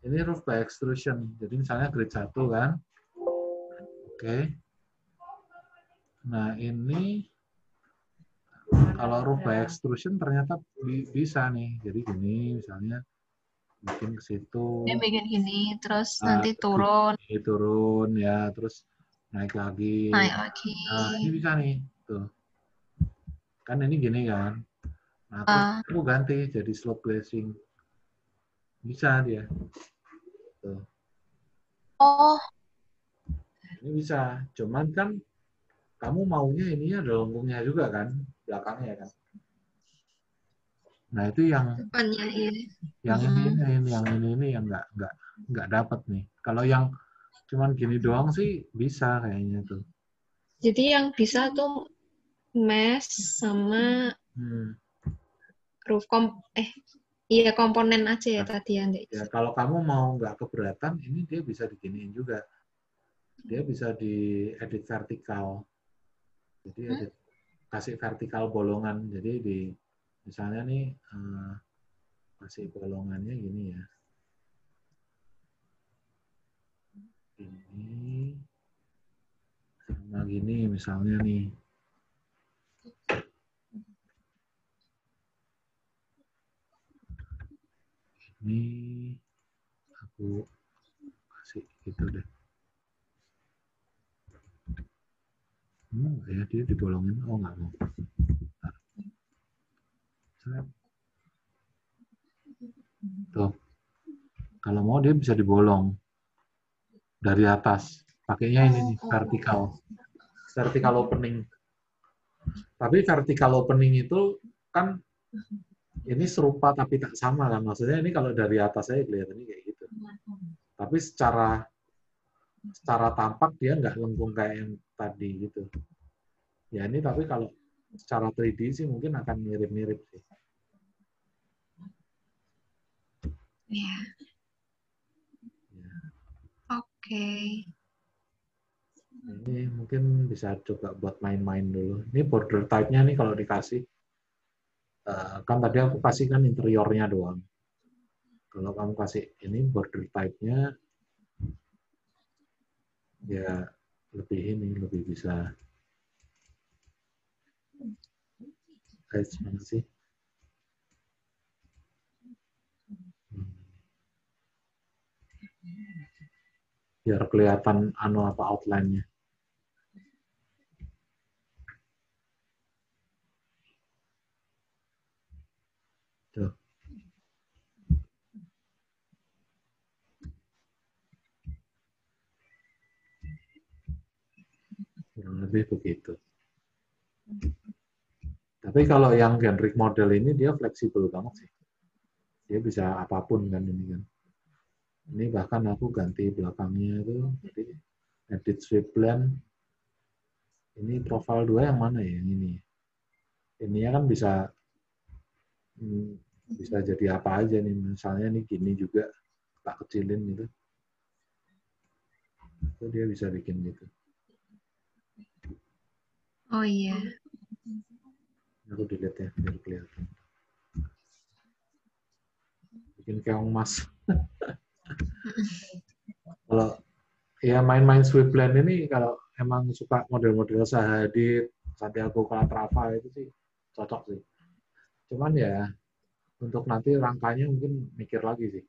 A: Ini roof by extrusion. Jadi misalnya grade 1 kan. Oke. Nah, ini kalau roof by extrusion ternyata bisa nih. Jadi gini misalnya bikin ke situ.
B: Dia bikin gini, terus nanti turun,
A: Turun ya, terus naik lagi.
B: naik lagi.
A: Nah, ini bisa nih. Tuh. Kan ini gini kan. Nah, terus aku ganti jadi slope glazing. Bisa dia. Tuh.
B: Oh,
A: Ini bisa. Cuman kan kamu maunya ininya ada lengkungnya juga kan, belakangnya kan. Nah, itu yang
B: depannya iya.
A: ini yang nggak dapat nih. Kalau yang cuman gini doang sih bisa kayaknya tuh.
B: Jadi yang bisa tuh mesh sama roof iya komponen aja ya tadi yang
A: Ya, kalau kamu mau nggak keberatan, ini dia bisa diginiin juga. Dia bisa diedit vertikal. Jadi edit, kasih vertikal bolongan. Jadi di misalnya nih kasih bolongannya gini ya. Ini sama gini misalnya nih. Ini aku kasih gitu deh. Ya dia dibolongin. Oh nggak mau. Tuh. Kalau mau dia bisa dibolong dari atas. Pakainya ini nih, vertikal. Vertikal opening. Tapi vertikal opening itu kan ini serupa tapi tak sama kan. Maksudnya ini kalau dari atas saya kelihatannya kayak gitu. Tapi secara tampak dia nggak lengkung kayak yang tadi gitu. Ya ini tapi kalau secara 3D sih mungkin akan mirip-mirip sih.
B: Iya. Oke.
A: Ini mungkin bisa coba buat main-main dulu. Ini border type-nya nih kalau dikasih. Kan tadi aku kasih kan interiornya doang. Kalau kamu kasih ini border type-nya, ya lebih bisa. Guys, mana sih? Biar kelihatan apa outline-nya. Tuh. Kurang lebih begitu. Tapi kalau yang generic model ini dia fleksibel banget sih. Dia bisa apapun kan ini kan. Ini bahkan aku ganti belakangnya itu, jadi edit sweep blend. Ini profile 2 yang mana ya? Yang ini. Ininya kan bisa jadi apa aja nih. Misalnya nih gini juga tak kecilin gitu. Itu dia bisa bikin gitu.
B: Oh iya.
A: Aku delete ya biar kelihatan. Bikin keong mas. Kalau ya main-main sweep blend ini kalau emang suka model-model Zaha Hadid, Santiago Calatrava itu sih cocok sih. Cuman ya untuk nanti rangkanya mungkin mikir lagi sih.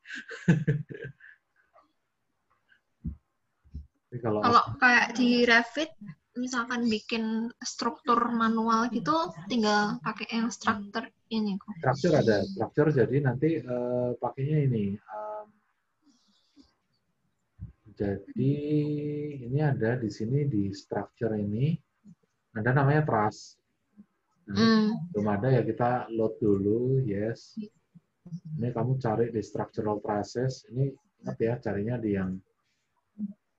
B: Kalau kayak di Revit, misalkan bikin struktur manual gitu, tinggal pakai yang struktur ini kok.
A: Struktur ada, struktur jadi nanti pakainya ini. Jadi ini ada di sini di structure ini ada namanya truss. Nah, belum ada ya kita load dulu, yes. Ini kamu cari di structural trusses. Ini ingat ya carinya di yang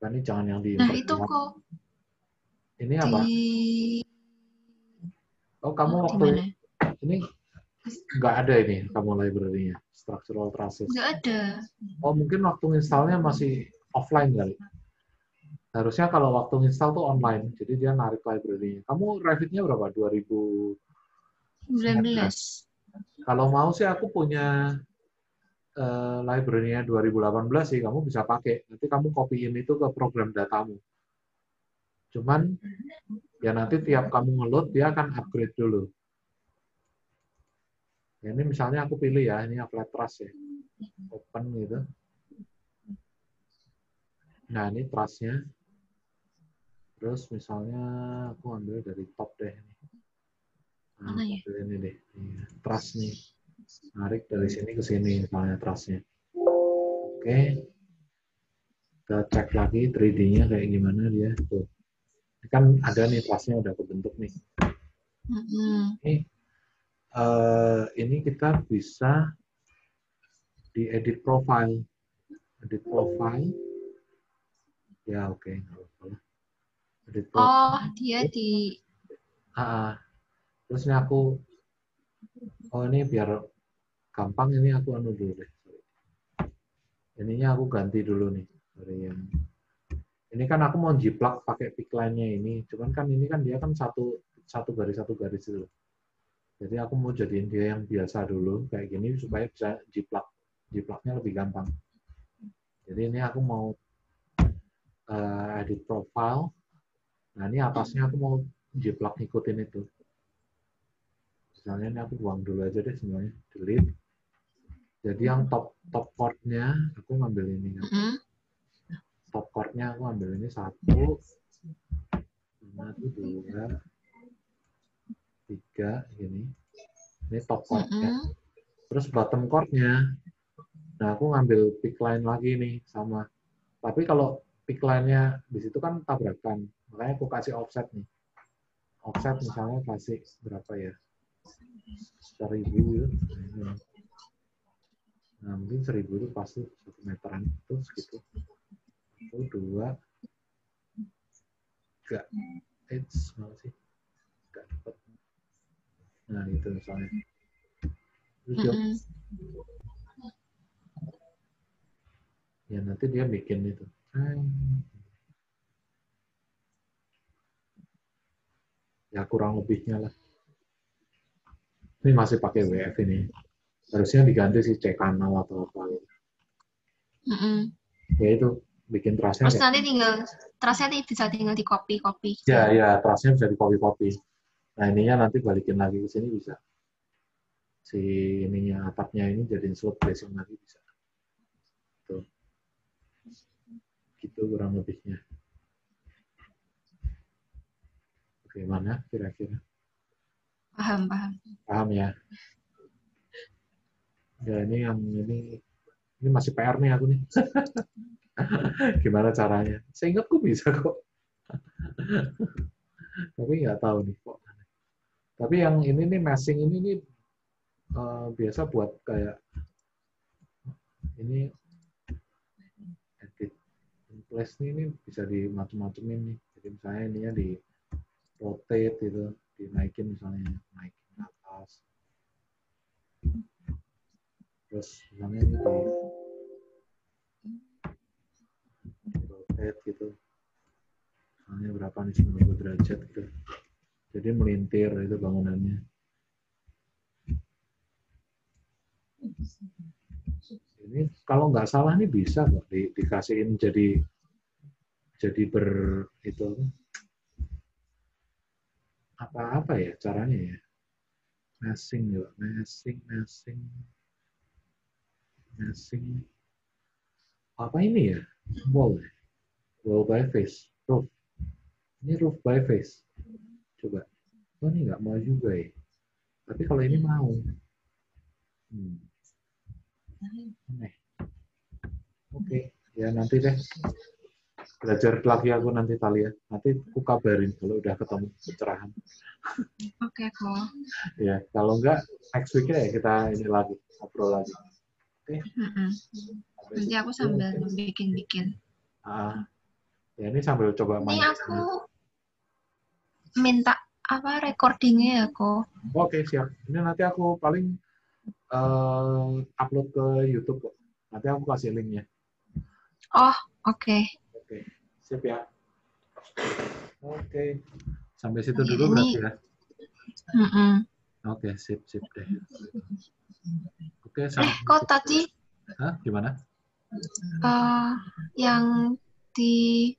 A: ini jangan yang di.
B: Nah itu kok.
A: Ini apa? Oh kamu waktu ini nggak ada ini kamu library-nya structural trusses.
B: Nggak ada.
A: Oh mungkin waktu installnya masih offline kali. Harusnya kalau waktu install tuh online, jadi dia narik library-nya. Kamu Revit-nya berapa? 2019? Kalau mau sih aku punya library-nya 2018 sih, kamu bisa pakai. Nanti kamu copy-in itu ke program datamu. Cuman ya nanti tiap kamu ngeload dia akan upgrade dulu. Ya, ini misalnya aku pilih ya, ini flat trust ya, open gitu. Nah ini trust-nya. Terus misalnya aku ambil dari top deh. Nah,
B: Mana ya?
A: ambil ini deh, trust nih. Narik dari sini ke sini misalnya trust-nya. Oke, kita cek lagi 3D-nya kayak gimana dia. Tuh. Ini kan ada nih trust-nya udah kebentuk nih. Ini kita bisa di edit profile. Edit profile. Ya oke, nggak apa-apa. Edit profile.
B: Oh, dia di...
A: Terus ini aku, ini biar gampang ini aku anu dulu deh. Ininya aku ganti dulu nih dari yang ini kan aku mau jiplak pakai pickline-nya ini, cuman kan ini kan dia kan satu garis itu. Jadi aku mau jadiin dia yang biasa dulu kayak gini supaya bisa jiplaknya lebih gampang. Jadi ini aku mau edit profile. Nah ini atasnya aku mau jiplak ngikutin itu. Misalnya ini aku buang dulu aja deh semuanya, delete. Jadi yang top chord-nya aku ngambil ini. Top chord-nya aku ambil ini 1, 2, 3 gini. Ini top chord-nya. Terus bottom chord-nya, nah aku ngambil pick line lagi nih sama. Tapi kalau pick line-nya di situ kan tabrakan, makanya aku kasih offset nih. Offset misalnya kasih berapa ya? 1000 gitu. Nah mungkin 1000 itu pasti 1 meteran itu segitu. 1, 2, 3. Mana sih? Gak dapat. Nah gitu misalnya. Terus ya nanti dia bikin itu. Ya kurang lebihnya lah. Ini masih pakai WF ini. Harusnya diganti si C kanal atau apa gitu. Ya itu bikin trustnya.
B: Terus nanti trustnya bisa tinggal di copy gitu.
A: Ya trustnya bisa di copy. Nah ininya nanti balikin lagi ke sini bisa. Si ininya atapnya ini jadiin slot dressing lagi bisa. Tuh. Gitu kurang lebihnya. Bagaimana kira-kira?
B: Paham.
A: Paham ya? Ya ini masih PR nih aku nih. Gimana caranya? Seingatku bisa kok. Tapi nggak tahu nih kok. Tapi yang ini nih meshing ini nih biasa buat kayak ini edit in place ini bisa di macam-macamin nih. Jadi misalnya ininya di rotate gitu, dinaikin misalnya, naikin ke atas. Terus misalnya ini di rotate gitu. Misalnya berapa nih 90 derajat gitu. Jadi melintir itu bangunannya. Ini kalau nggak salah nih bisa kok dikasihin jadi itu apa ya caranya ya? Meshing juga, meshing. Apa ini ya? Wall by face, roof. Ini roof by face. Coba. Oh ini nggak mau juga ya. Tapi kalau ini mau. Aneh. Oke, ya nanti deh. Belajar lagi aku nanti Talia. Nanti aku kabarin kalau udah ketemu pencerahan.
B: Oke, kok.
A: Ya, kalau enggak next week ya kita ini lagi ngobrol lagi. Oke.
B: Nanti aku sambil bikin.
A: Ya ini sambil coba main.
B: Ini aku minta recordingnya ya kok.
A: Oke, siap. Ini nanti aku paling upload ke YouTube kok. Nanti aku kasih linknya.
B: Oh, oke.
A: Oke, siap ya. Oke. Sampai situ dulu berarti ya. Oke, sip deh. Oke,
B: Kok tadi
A: Hah, gimana?
B: yang di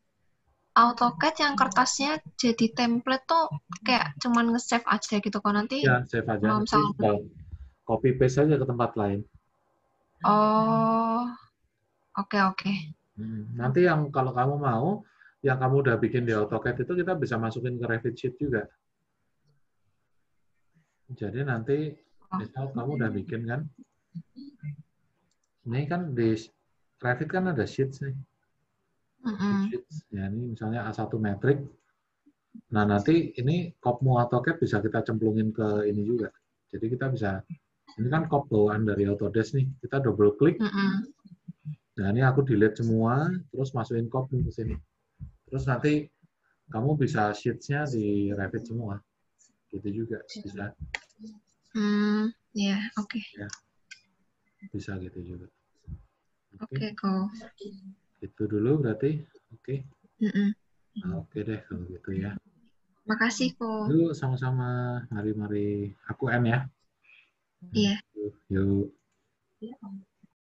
B: AutoCAD yang kertasnya jadi template tuh kayak cuman nge-save aja gitu kok nanti
A: Ya, save aja.
B: kalau
A: Nanti
B: misalnya
A: copy paste aja ke tempat lain.
B: oh oke.
A: Nanti yang kalau kamu mau, yang kamu udah bikin di AutoCAD itu kita bisa masukin ke Revit Sheet juga. Jadi nanti misal kamu udah bikin kan, ini kan di Revit kan ada sheets nih. Sheets. Ya, ini misalnya A1 metrik. Nah, nanti ini kopmu AutoCAD bisa kita cemplungin ke ini juga. Jadi kita bisa, ini kan kop bawaan dari Autodesk nih. Kita double klik. Nah, ini aku delete semua, terus masukin kopmu ke sini. Terus nanti kamu bisa sheets-nya di Revit semua. Gitu juga bisa.
B: Ya, oke.
A: Ya, bisa gitu juga.
B: Oke, kok.
A: Itu dulu berarti. Oke. Oke deh kalau gitu ya.
B: Makasih, kok.
A: Yuk sama-sama. Mari. Aku N ya.
B: Iya.
A: Yuk.